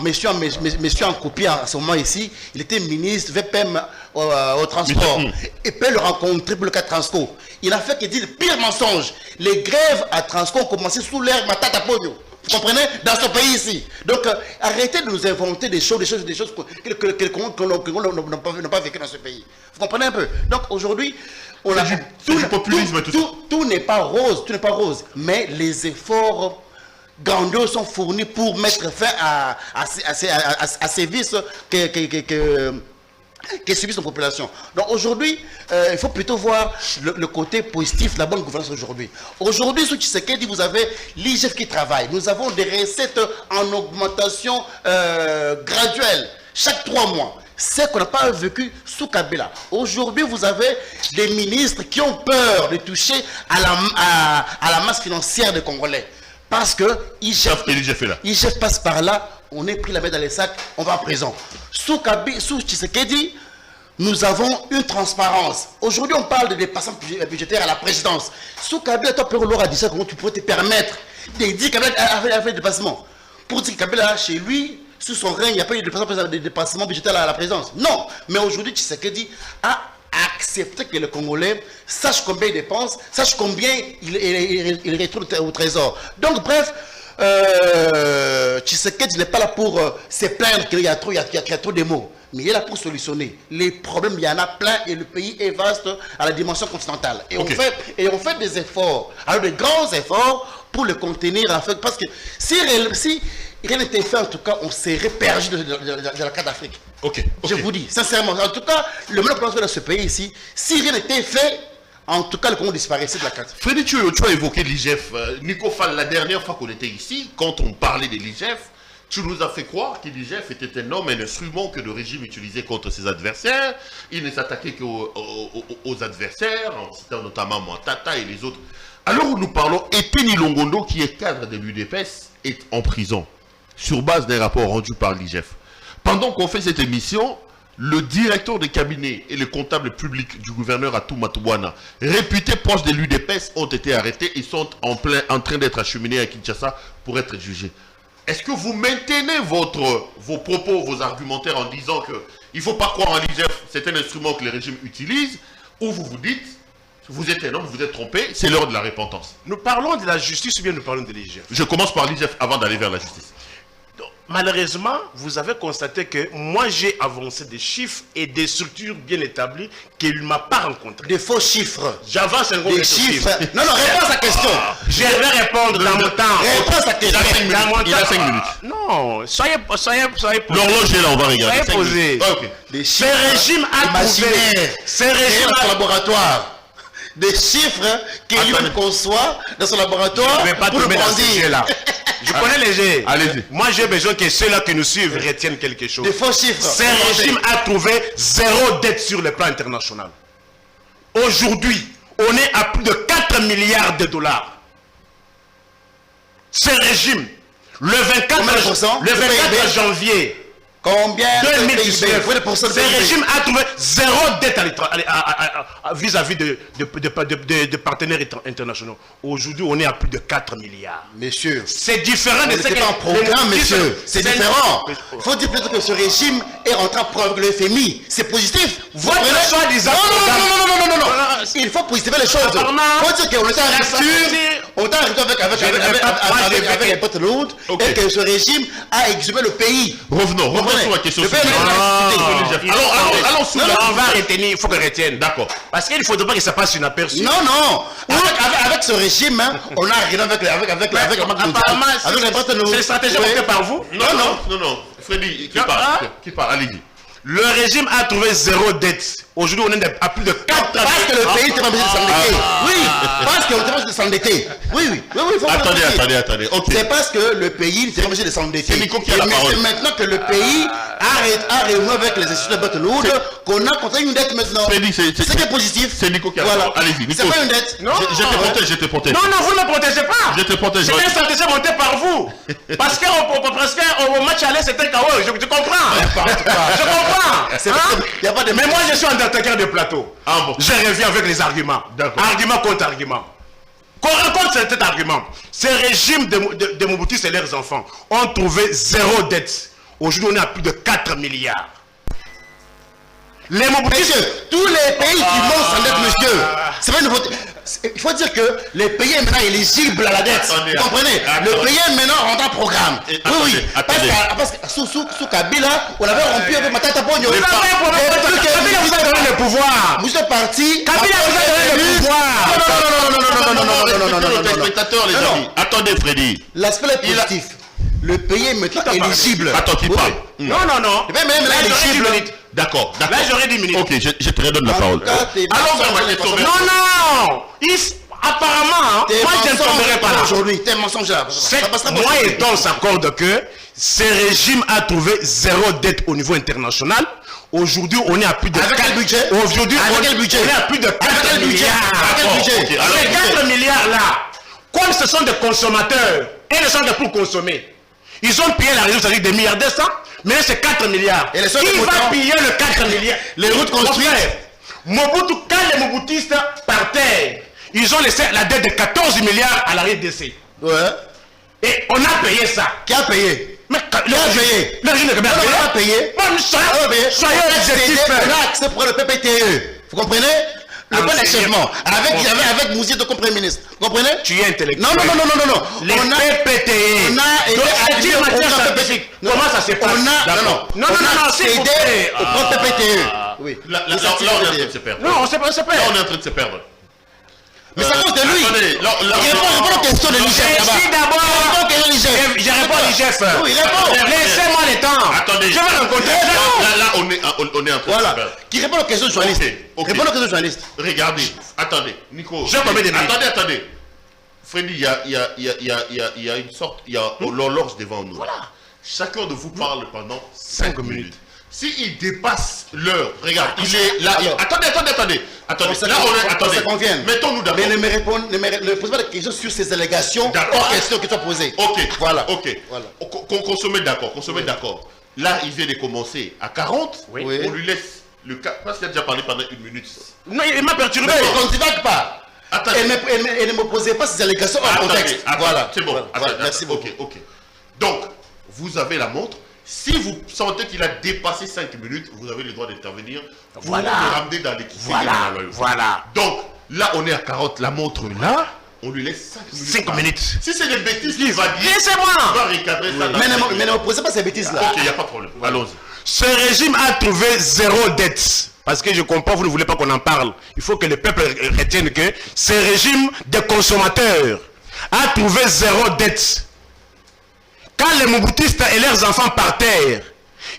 copie en ce moment ici. Il était ministre VPM au transport. Il peut le rencontrer pour le cas de Transco. Il a fait que dire le pire mensonge. Les grèves à Transco ont commencé sous l'ère Matata Pogno. Vous comprenez? Dans ce pays ici. Donc, arrêtez de nous inventer des choses qu'on n'a pas vécu dans ce pays. Vous comprenez un peu? Donc, aujourd'hui, du populisme, tout n'est pas rose, mais les efforts grandioses sont fournis pour mettre fin à ces vices que subissent nos populations. Donc aujourd'hui, il faut plutôt voir le côté positif de la bonne gouvernance aujourd'hui. Aujourd'hui, sous Tshisekedi, vous avez l'IGF qui travaille. Nous avons des recettes en augmentation graduelle, chaque 3 mois. C'est qu'on n'a pas vécu sous Kabila. Aujourd'hui, vous avez des ministres qui ont peur de toucher à la masse financière des Congolais. Parce que IGF passe par là, on est pris la main dans les sacs, on va en prison. Sous Tshisekedi, nous avons une transparence. Aujourd'hui, on parle de dépassement budgétaire à la présidence. Sous Kabila, toi, Perolo a dit ça, comment tu pourrais te permettre de dire que Kabila a fait des dépassements. Pour dire que Kabila, chez lui, sous son règne, il n'y a pas eu de dépassement budgétaire à la présidence. Non, mais aujourd'hui, Tshisekedi a accepté que le Congolais sache combien il dépense, sache combien il retrouve au trésor. Donc, bref, Tshisekedi n'est pas là pour se plaindre qu'il y a trop de mots, mais il est là pour solutionner. Les problèmes, il y en a plein et le pays est vaste à la dimension continentale. Et, on fait des efforts, alors des grands efforts pour le contenir, en fait, parce que si rien n'était fait, en tout cas, on serait perdu de la carte d'Afrique. Je vous dis, sincèrement, en tout cas, le meilleur plan de ce pays ici, si rien n'était fait, en tout cas, le Congo disparaissait de la carte. Freddy, tu as évoqué l'IGF. Nico Fall, la dernière fois qu'on était ici, quand on parlait de l'IGF, tu nous as fait croire que l'IGF était un homme, un instrument que le régime utilisait contre ses adversaires. Il ne s'attaquait qu'aux adversaires, en citant notamment Mwantata et les autres. Alors où nous parlons, Eteni Longondo, qui est cadre de l'UDPS, est en prison, sur base d'un rapport rendu par l'IGF. Pendant qu'on fait cette émission, le directeur de cabinet et le comptable public du gouverneur Atou Matouana, réputés proches de l'UDPS, ont été arrêtés et sont en train d'être acheminés à Kinshasa pour être jugés. Est-ce que vous maintenez vos propos, vos argumentaires en disant qu'il ne faut pas croire en l'IGF, c'est un instrument que le régime utilise, ou vous vous dites, vous êtes un homme, vous êtes trompé, c'est l'heure de la repentance? Nous parlons de la justice ou bien nous parlons de l'IGF? Je commence par l'IGF avant d'aller vers la justice. Malheureusement, vous avez constaté que moi j'ai avancé des chiffres et des structures bien établies qu'il ne m'a pas rencontré. Des faux chiffres. J'avance un gros des chiffres. Non, réponds à sa question. Je vais répondre dans mon temps. Réponds à sa question. Il a 5 minutes. Non, soyez posé. L'horloge est là, on va regarder. Soyez posé. Des Ce chiffres régime a trouvé. Ce régime dans son laboratoire. Des chiffres qu'il lui conçoit dans son laboratoire. Je ne vais pas tomber dans ce jeu-là. Je connais les jeux. Allez-y. Moi, j'ai besoin que ceux-là qui nous suivent retiennent quelque chose. Des faux chiffres. Ce régime a trouvé 0 dette sur le plan international. Aujourd'hui, on est à plus de 4 milliards de dollars. Ce régime, le 24 janvier combien 2019, ce régime a trouvé 0 dette vis-à-vis de partenaires internationaux. Aujourd'hui, on est à plus de 4 milliards. Messieurs, c'est différent de ce que... en programme, messieurs. C'est différent. Il faut dire peut-être que ce régime est rentré en preuve le FMI. C'est positif. Votre choix des non. Il faut positiver les choses. Il faut dire qu'on était en rupture. On était en rupture avec les potes lourdes et que ce régime a exhumé le pays. Revenons sur la question. Allons sur on va retenir, il faut qu'on retienne. D'accord. Parce qu'il ne faudrait pas que ça passe inaperçu. Non. Avec ce régime, on a arrivé avec les potes lourdes. C'est stratégie montée par vous? Non. Freddy, qui parle, allez-y. Le régime a trouvé 0 dette. Aujourd'hui, on est à plus de 4 parce que le pays était obligé de s'endetter. Oui, parce qu'on était obligé de s'endetter. Oui. Attendez. Okay. C'est parce que le pays était obligé de s'endetter. C'est Nico qui a la parole. C'est maintenant que le pays a réuni avec les institutions de Bretton Woods qu'on a contracté une dette maintenant. C'est qui est positif. C'est Nico qui a la parole. Allez-y, Nico. C'est pas une dette. Non. Je te protège. Non, vous ne me protégez pas. Je te protège. C'est une stratégie montée par vous. Parce qu'au match match aller, c'était KO. Je comprends. Je comprends. Y a pas de... Mais moi, je suis un attaquant de plateau. Ah bon. Je reviens avec les arguments. Argument contre argument. Qu'on raconte cet argument. Ces régimes de Mobutu et leurs enfants ont trouvé 0 dette. Aujourd'hui, on est à plus de 4 milliards. Les Mobutu... Monsieur, tous les pays du monde s'en dette, monsieur. C'est pas une nouveauté. Il faut dire que les pays est maintenant éligibles à la dette. Attendez, vous comprenez? attendez. Le pays est maintenant rentré en programme. Oui. Parce que sous Kabila, on avait rompu avec Matata Pogno. Kabila vous a donné le pouvoir. Vous êtes parti. Kabila vous a donné le pouvoir. Non, téléspectateurs, les amis. Attendez, Freddy. L'aspect est positif. Le pays est maintenant éligible. Attends, qui parle? Non. Le pays est maintenant éligible. D'accord. Là, j'aurais 10 minutes. Ok, je te redonne la parole. Allons vers ma question. Non. Apparemment, moi je ne tomberai pas là. Aujourd'hui, t'es mensongère. Moi et on s'accorde que ce régime a trouvé 0 dette au niveau international. Aujourd'hui, on est à plus de 4 budget. Aujourd'hui, on est à plus de 4 milliards. Ces 4 milliards là, comme ce sont des consommateurs et ne sont que pour consommer, ils ont payé la région, c'est-à-dire des milliardaires, ça, mais c'est 4 milliards. Et qui va payer le 4 milliards? Les routes construites. Mobutu, quand les Mobutistes partaient, ils ont laissé la dette de 14 milliards à la RDC. Ouais. Et on a payé ça. Qui a payé? Mais Qui a payé? Le régime de Kabila On a payé. Soyez objectifs. On a accès pour le PPTE. Vous comprenez? Le bon achèvement. Avec Mouzier de comme Premier ministre. Vous comprenez? Tu es intellectuel. Non. Les PPTE. On a donc c'est une matière scientifique. Comment ça se passe? Non, s'il vous plaît. Au propre PPTE. Oui. Là, on est en train de se perdre. Non, on se perd. Là, on est en train de se perdre. Mais ça cause de lui. Attendez, Il répond aux questions de l'IGF là-bas. Si d'abord, je réponds à l'IGF. Oui, il répond. Laissez-moi le temps. Attendez. Je vais rencontrer. Là, on est en train de se Voilà. perdre. Qui répond aux questions de journalistes. Ok. Répond aux questions de journalistes. Regardez, attendez, Nico. Je combien de minutes? Attendez. Freddy, il y a une sorte, il y a l'horloge devant nous. Voilà. Chacun de vous parle pendant 5 minutes. S'il dépasse l'heure, regarde, il est là. Attendez. Là, attendez. Mettons-nous d'accord. Mais ne pose pas de questions sur ces allégations. D'accord. Questions que tu as posées. Ok. Voilà. Ok. Voilà. Qu'on se mette d'accord. Là, il vient de commencer à 40. Oui. On lui laisse le cas. Parce qu'il a déjà parlé pendant 1 minute. Non, il m'a perturbé. Mais on ne divague pas. Attendez. Et ne me posez pas ces allégations en contexte. Voilà. C'est bon. Voilà. Merci beaucoup. Ok. Donc, vous avez la montre. Si vous sentez qu'il a dépassé 5 minutes, vous avez le droit d'intervenir. Vous le ramenez dans l'équipe. Voilà. Donc, là, on est à 40. La montre là, on lui laisse 5 minutes. Si c'est des bêtises qu'il va dire, laissez-moi. on va recadrer ça. Mais ne me posez pas ces bêtises là. Ok, il n'y a pas de problème. Allons-y. Ce régime a trouvé 0 dette. Parce que je comprends, vous ne voulez pas qu'on en parle. Il faut que le peuple retienne que ce régime de consommateurs a trouvé 0 dette. Quand les Mobutistes et leurs enfants partèrent,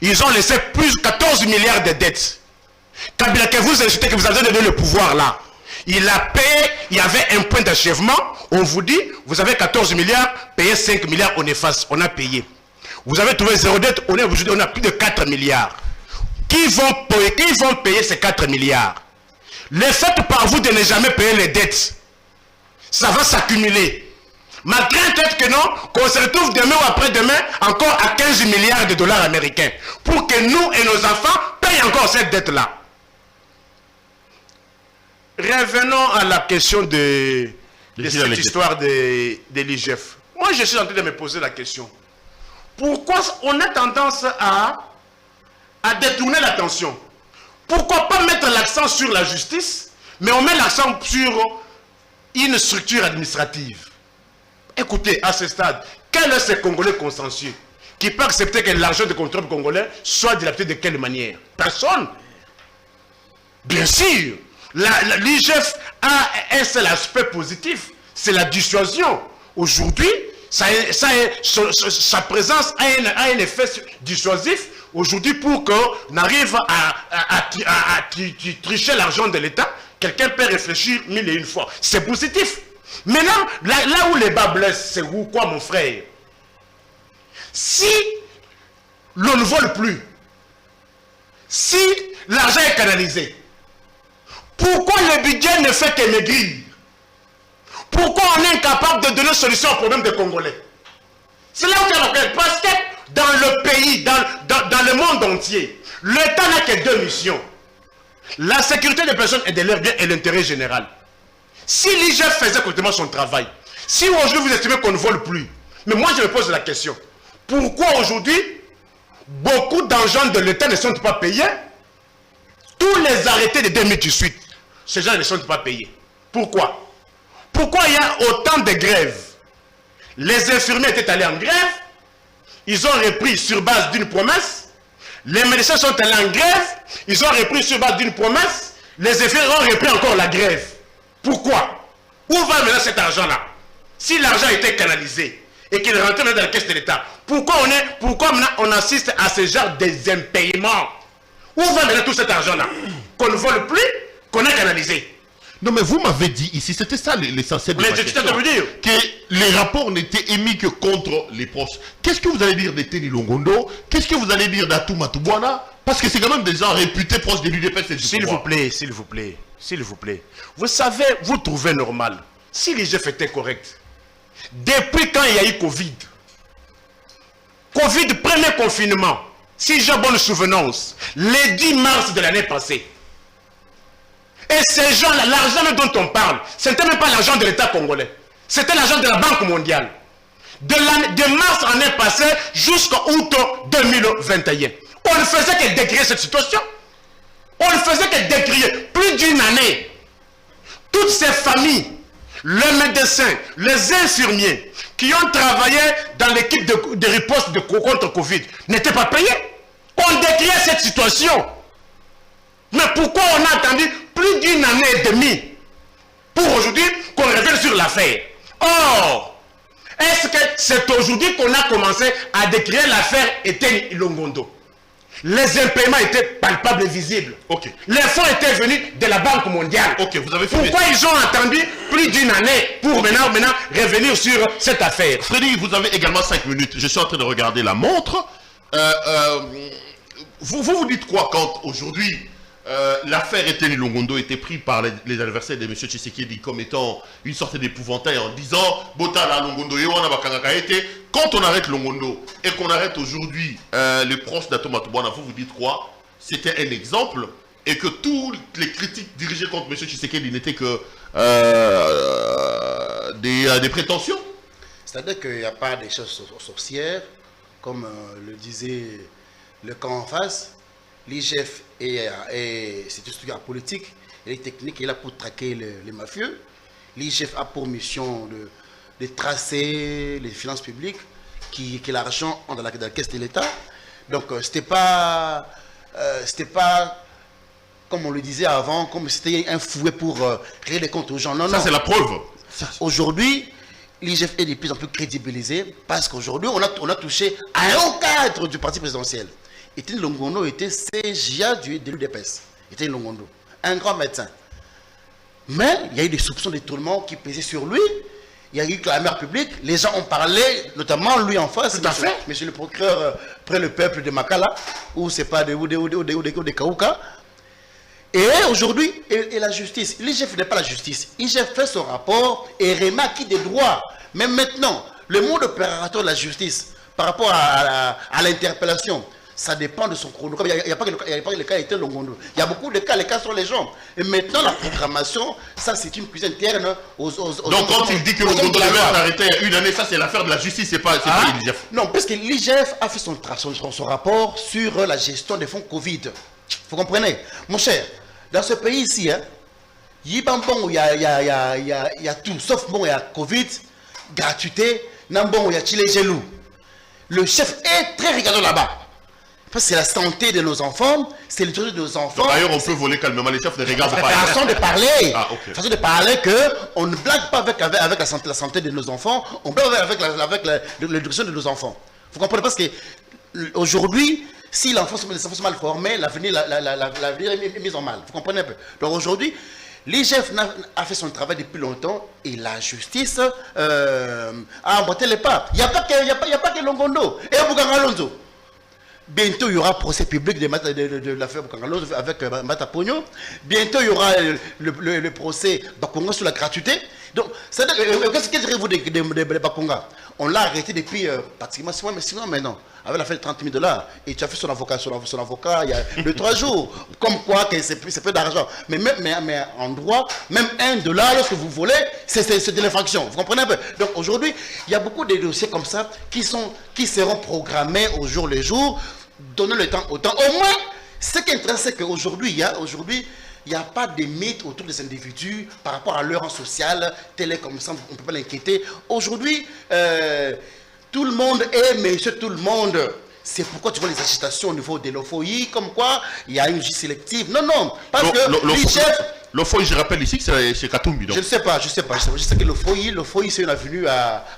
ils ont laissé plus de 14 milliards de dettes. Kabila, que vous insultez, que vous avez donné le pouvoir là, il a payé, il y avait un point d'achèvement, on vous dit, vous avez 14 milliards, payez 5 milliards, on efface, on a payé. Vous avez trouvé 0 dette, aujourd'hui on a plus de 4 milliards. Qui vont payer ces 4 milliards? Le fait par vous de ne jamais payer les dettes, ça va s'accumuler. Ma crainte est que non, qu'on se retrouve demain ou après-demain encore à 15 milliards de dollars américains pour que nous et nos enfants payent encore cette dette-là. Revenons à la question de cette histoire de l'IGF. Moi, je suis en train de me poser la question. Pourquoi on a tendance à détourner l'attention? Pourquoi pas mettre l'accent sur la justice, mais on met l'accent sur une structure administrative? Écoutez, à ce stade, quel est ce Congolais consciencieux qui peut accepter que l'argent de contrôle congolais soit dilapidé de quelle manière? Personne. Bien sûr, l'IGF a un seul aspect positif, c'est la dissuasion. Aujourd'hui, sa présence a un effet dissuasif aujourd'hui pour qu'on arrive à tricher l'argent de l'État. Quelqu'un peut réfléchir 1001 fois. C'est positif. Maintenant, là où les bas blessent, c'est où quoi, mon frère? Si l'on ne vole plus, si l'argent est canalisé, pourquoi le budget ne fait que maigrir? Pourquoi on est incapable de donner solution au problème des Congolais? C'est là où il y a la problème. Parce que dans le le pays, dans le monde entier, l'État n'a que deux missions. La sécurité des personnes et de leurs biens et l'intérêt général. Si l'IGF faisait correctement son travail, si aujourd'hui vous estimez qu'on ne vole plus, mais moi je me pose la question, pourquoi aujourd'hui beaucoup d'argent de l'État ne sont pas payés? Tous les arrêtés de 2018, ces gens ne sont pas payés. Pourquoi? Pourquoi il y a autant de grèves? Les infirmiers étaient allés en grève, ils ont repris sur base d'une promesse. Les médecins sont allés en grève, ils ont repris sur base d'une promesse. Les infirmiers ont repris encore la grève. Pourquoi? Où va maintenant cet argent-là? Si l'argent était canalisé et qu'il rentrait dans la caisse de l'État, pourquoi maintenant on assiste à ce genre d'impayement? Où va maintenant tout cet argent-là? Qu'on ne vole plus, qu'on a canalisé. Non, mais vous m'avez dit ici, c'était ça l'essentiel de ma question, que les rapports n'étaient émis que contre les proches. Qu'est-ce que vous allez dire de Teni Longondo? Qu'est-ce que vous allez dire d'Atou Matubwana? Parce que c'est quand même des gens réputés proches de l'UDPS et du S'il vous plaît, s'il vous plaît, s'il vous plaît. Vous savez, vous trouvez normal, si les jeux étaient corrects, depuis quand il y a eu Covid, premier confinement, si j'ai bonne souvenance, le 10 mars de l'année passée, et ces gens-là, l'argent dont on parle, ce n'était même pas l'argent de l'État congolais. C'était l'argent de la Banque mondiale. De mars l'année passée jusqu'au août 2021. On ne faisait que décrire cette situation. On ne faisait que décrire plus d'une année. Toutes ces familles, les médecins, les infirmiers qui ont travaillé dans l'équipe de riposte contre Covid n'étaient pas payés. On décriait cette situation. Mais pourquoi on a attendu plus d'une année et demie pour aujourd'hui qu'on revienne sur l'affaire? Or, est-ce que c'est aujourd'hui qu'on a commencé à décrire l'affaire Etienne Longondo? Les impaiements étaient palpables et visibles. Okay. Les fonds étaient venus de la Banque mondiale. Okay, vous avez fait pourquoi ils ont attendu plus d'une année pour maintenant revenir sur cette affaire? Freddy, vous avez également 5 minutes. Je suis en train de regarder la montre. Vous dites quoi quand aujourd'hui l'affaire Etienne Longondo était prise par les adversaires de M. Tshisekedi comme étant une sorte d'épouvantail en disant Botala Longondo, quand on arrête Longondo et qu'on arrête aujourd'hui les proches d'Atou Matubwana, vous dites quoi? C'était un exemple et que toutes les critiques dirigées contre M. Tshisekedi n'étaient que des prétentions? C'est-à-dire qu'il n'y a pas des choses sorcières, comme le disait le camp en face. L'IGF c'est une structure politique, elle est technique, elle est là pour traquer les mafieux. L'IGF a pour mission de tracer les finances publiques, que l'argent entre dans la caisse de l'État. Donc c'était pas comme on le disait avant, comme c'était un fouet pour régler les comptes aux gens. Non, ça c'est la preuve. Aujourd'hui, l'IGF est de plus en plus crédibilisé parce qu'aujourd'hui on a touché à un cadre du parti présidentiel. Etienne Longondo était CGA de l'UDPS. Etienne Longondo, un grand médecin. Mais il y a eu des soupçons de détournement qui pesaient sur lui. Il y a eu clameur publique. Les gens ont parlé, notamment lui en face. Tout à fait. Monsieur le procureur près le peuple de Makala, ou c'est pas des Kaouka. Et aujourd'hui, et la justice. L'IGF n'est pas la justice. L'IGF fait son rapport et remet acquis des droits. Mais maintenant, le mode opérateur de la justice, par rapport à l'interpellation, ça dépend de son chronogramme. Il n'y a pas que le cas Etienne Longondo. Il y a beaucoup de cas, les cas sont les gens. Et maintenant, la programmation, ça c'est une cuisine interne aux donc quand il dit que Longondo devait être arrêté il y a une année, ça c'est l'affaire de la justice, c'est pas l'IGF. Non, parce que l'IGF a fait son rapport sur la gestion des fonds Covid. Vous comprenez? Mon cher, dans ce pays ici, il y a tout, sauf bon, il y a Covid, gratuité, il y a Chile Gelou. Le chef est très regardant là-bas. Parce que c'est la santé de nos enfants, c'est l'éducation de nos enfants. D'ailleurs, on peut voler calmement, les chefs ne regardent pas. Façon de parler. Ah, okay. Façon de parler qu'on ne blague pas avec la santé de nos enfants, on blague avec l'éducation de nos enfants. Vous comprenez? Parce qu'aujourd'hui, si les enfants sont mal formés, l'avenir est mis en mal. Vous comprenez un peu? Donc aujourd'hui, l'IGF a fait son travail depuis longtemps et la justice a emboîté les pas. Il n'y a pas que Longondo. Et Bougangalonzo. Alonso. Bientôt, il y aura procès public de l'affaire Boukangalonzo avec Mata Pogno. Bientôt, il y aura le procès Bakonga sur la gratuité. Donc, qu'est-ce que direz-vous de Bakonga? on l'a arrêté depuis pratiquement 6 mois, mais 6 mois maintenant. Avec l'affaire de 30 000 $. Et tu as fait son avocat il y a 2-3 jours. Comme quoi, que c'est peu d'argent. Mais en droit, même $1, lorsque vous volez, c'est de l'infraction. Vous comprenez un peu? Donc aujourd'hui, il y a beaucoup de dossiers comme ça qui seront programmés au jour le jour. Donner le temps au temps. Au moins, ce qui est intéressant, c'est qu'aujourd'hui, il n'y a pas de mythe autour des individus par rapport à leur rang social, tel est comme ça, on ne peut pas l'inquiéter. Aujourd'hui, tout le monde est monsieur tout le monde. C'est pourquoi tu vois les agitations au niveau de l'OFOI, comme quoi il y a une justice sélective. Non, parce que l'IGF... L'OFOI, je rappelle ici que c'est chez Katumbi. Donc. Je ne sais pas. Je sais que l'OFOI, c'est une avenue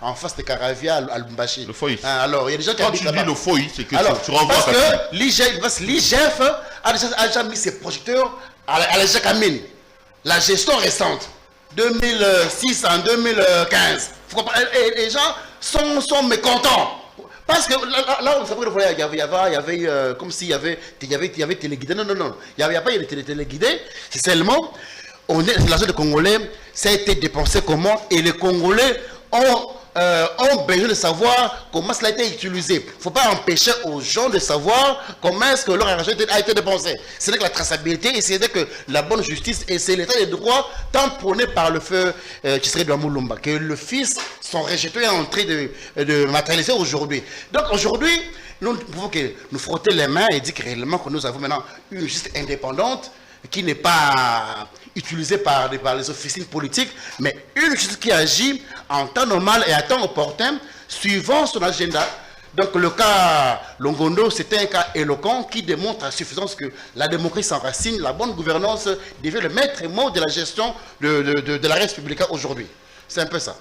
en face de Caravia à Lubumbashi. L'OFOI. Alors, il y a des gens qui habitent là-bas. Quand tu dis l'OFOI, c'est que tu renvoies parce que l'IGF a déjà mis ses projecteurs à la Jacamine. La gestion récente, 2006 en 2015. Les gens sont mécontents. Parce que là, on savait qu'il y avait comme s'il y avait téléguidé. Non. Il n'y a pas de téléguidé. C'est seulement, l'argent des Congolais, ça a été dépensé comment, et les Congolais ont besoin de savoir comment cela a été utilisé. Il ne faut pas empêcher aux gens de savoir comment est-ce que leur argent a été dépensé. C'est que la traçabilité, et c'est que la bonne justice, et c'est l'état des droits tant prôné par le feu Tshisekedi Mulumba, que le fils, son rejeté est en train de matérialiser aujourd'hui. Donc aujourd'hui, nous pouvons nous frotter les mains et dire que réellement que nous avons maintenant une justice indépendante qui n'est pas utilisée par les officines politiques, mais une justice qui agit en temps normal et à temps opportun, suivant son agenda. Donc le cas Longondo, c'est un cas éloquent qui démontre à suffisance que la démocratie s'enracine, la bonne gouvernance devient le maître mot de la gestion de la République aujourd'hui. C'est un peu ça.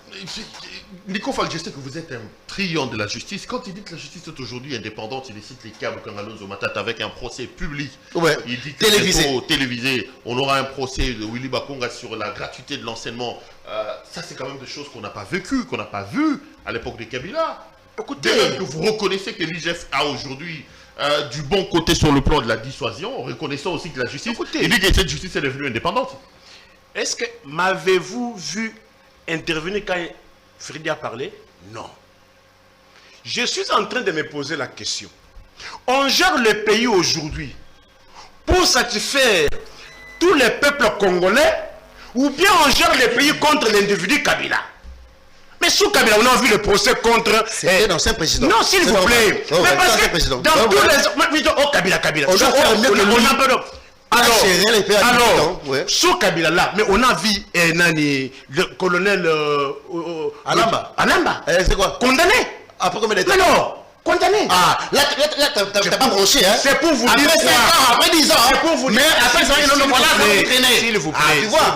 Nico Fall, je sais que vous êtes un triomphe de la justice. Quand il dit que la justice est aujourd'hui indépendante, il cite les cas Bukangalonzo Matata avec un procès public. Ouais. Il dit que télévisé. On aura un procès de Willy Bakonga sur la gratuité de l'enseignement. Ça, c'est quand même des choses qu'on n'a pas vécues, qu'on n'a pas vues à l'époque de Kabila. Écoutez, que vous reconnaissez que l'IGF a aujourd'hui du bon côté sur le plan de la dissuasion, reconnaissant aussi que la justice, il dit que cette justice est devenue indépendante. Est-ce que m'avez-vous vu intervenir quand Fridi a parlé? Non. Je suis en train de me poser la question. On gère le pays aujourd'hui pour satisfaire tous les peuples congolais, ou bien on gère le pays contre l'individu Kabila? Mais sous Kabila, on a vu le procès contre... C'est l'ancien président. Non, s'il vous plaît. Mais parce que dans tous les... Oh, Kabila. On doit faire mieux que lui. Alors, sous Kabila là, mais on a vu le colonel Anamba. C'est quoi? Condamné. Après combien de temps? Mais non, condamné. Ah, là t'as pas broché, hein? C'est pour vous dire ça. Après 10 ans, c'est pour vous dire. Mais après 5 ans, voilà, s'il vous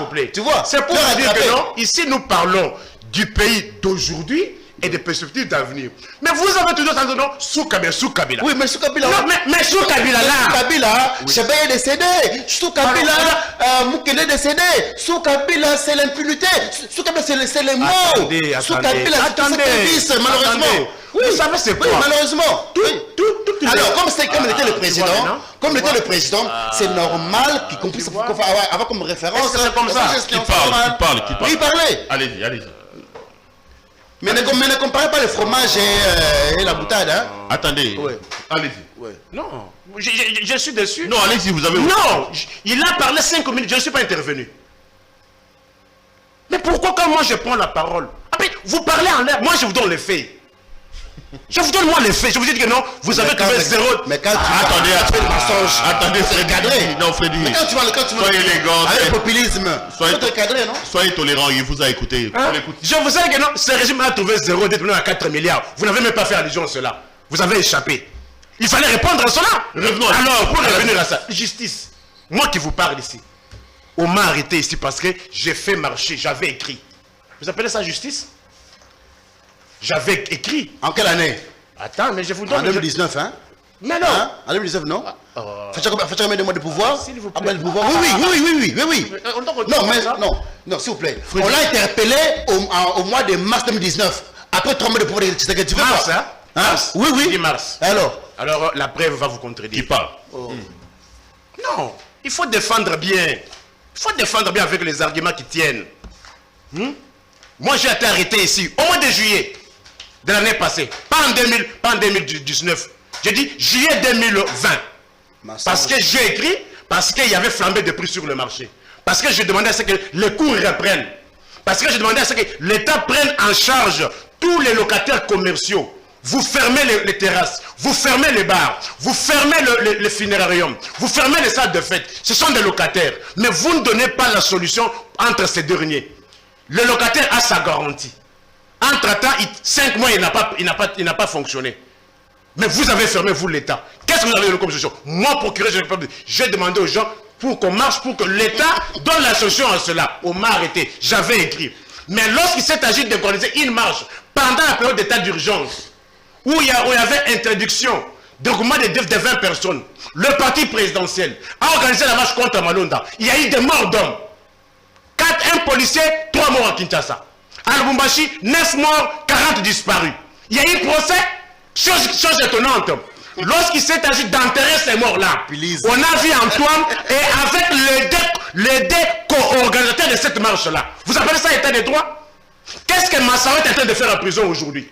plaît, tu vois. C'est pour vous dire que non, ici nous parlons du pays d'aujourd'hui et des perspectives d'avenir. Mais vous avez toujours ça, non? Sous Kabila. Oui, mais sous Kabila. Non, mais sous Kabila là. Sous Kabila, Chebé est décédé. Sous Kabila, Moukele est décédé. Sous Kabila, c'est l'impunité. Sous Kabila, c'est les mots. Sous Kabila, c'est malheureusement. Oui, vous savez c'est quoi? Oui, malheureusement. Alors, comme il était le président, c'est normal qu'il puisse avoir comme référence. C'est comme ça. Qui parle. Il parlait. Allez-y. Mais ne comparez pas le fromage et la boutade, hein? Attendez. Ouais. Allez-y. Ouais. Non, je suis déçu. Non, allez-y, vous avez... Non, il a parlé 5 minutes, je ne suis pas intervenu. Mais pourquoi quand moi je prends la parole? Après, vous parlez en l'air, moi je vous donne les faits. Je vous donne moi les faits, je vous dis que non, vous avez trouvé 0. Mais quand tu attendez, Freddy. Non, Freddy. Mais quand tu vas soyez élégant. avec le populisme, soyez cadré, non? Soyez tolérant, il vous a écouté. Je vous sais que non, ce régime a trouvé 0 détenu à 4 milliards. Vous n'avez même pas fait allusion à cela. Vous avez échappé. Il fallait répondre à cela. Revenons. Alors, pour revenir à ça, justice. Moi qui vous parle ici, on m'a arrêté ici parce que j'ai fait marcher, j'avais écrit. Vous appelez ça justice? J'avais écrit. En quelle année? Attends, mais je vous donne... En 2019, hein? Mais non. Hein? En 2019, non? Faites combien de mois de pouvoir? S'il vous plaît. Oui. Non, s'il vous plaît. On l'a interpellé au mois de mars 2019. Après 3 mois de pouvoir de Tshisekedi. Tu veux mars, quoi? Hein? Mars. Oui. 10 mars. Alors, la preuve va vous contredire. Qui parle? Non, il faut défendre bien. Il faut défendre bien avec les arguments qui tiennent. Moi, j'ai été arrêté ici au mois de juillet. de l'année passée. Pas en 2019. J'ai dit juillet 2020. Parce que j'ai écrit, parce qu'il y avait flambé de prix sur le marché. Parce que je demandais à ce que les cours reprennent. Parce que je demandais à ce que l'État prenne en charge tous les locataires commerciaux. Vous fermez les terrasses, vous fermez les bars, vous fermez le funérarium, vous fermez les salles de fête. Ce sont des locataires. Mais vous ne donnez pas la solution entre ces derniers. Le locataire a sa garantie. Entre-temps, 5 mois, il n'a pas fonctionné. Mais vous avez fermé, vous, l'État. Qu'est-ce que vous avez donné comme solution? Moi, procureur, j'ai demandé aux gens pour qu'on marche, pour que l'État donne la solution à cela. On m'a arrêté. J'avais écrit. Mais lorsqu'il s'est agi d'organiser une marche pendant la période d'état d'urgence, où il y avait interdiction de groupement de 20 personnes, le parti présidentiel a organisé la marche contre Malonda. Il y a eu des morts d'hommes. 1 policier, 3 morts à Kinshasa. À Lubumbashi, 9 morts, 40 disparus. Il y a eu procès, chose étonnante. Lorsqu'il s'est agi d'enterrer ces morts-là, on a vu Antoine et avec les deux co-organisateurs de cette marche-là. Vous appelez ça état de droit? Qu'est-ce que Massaro est en train de faire en prison aujourd'hui?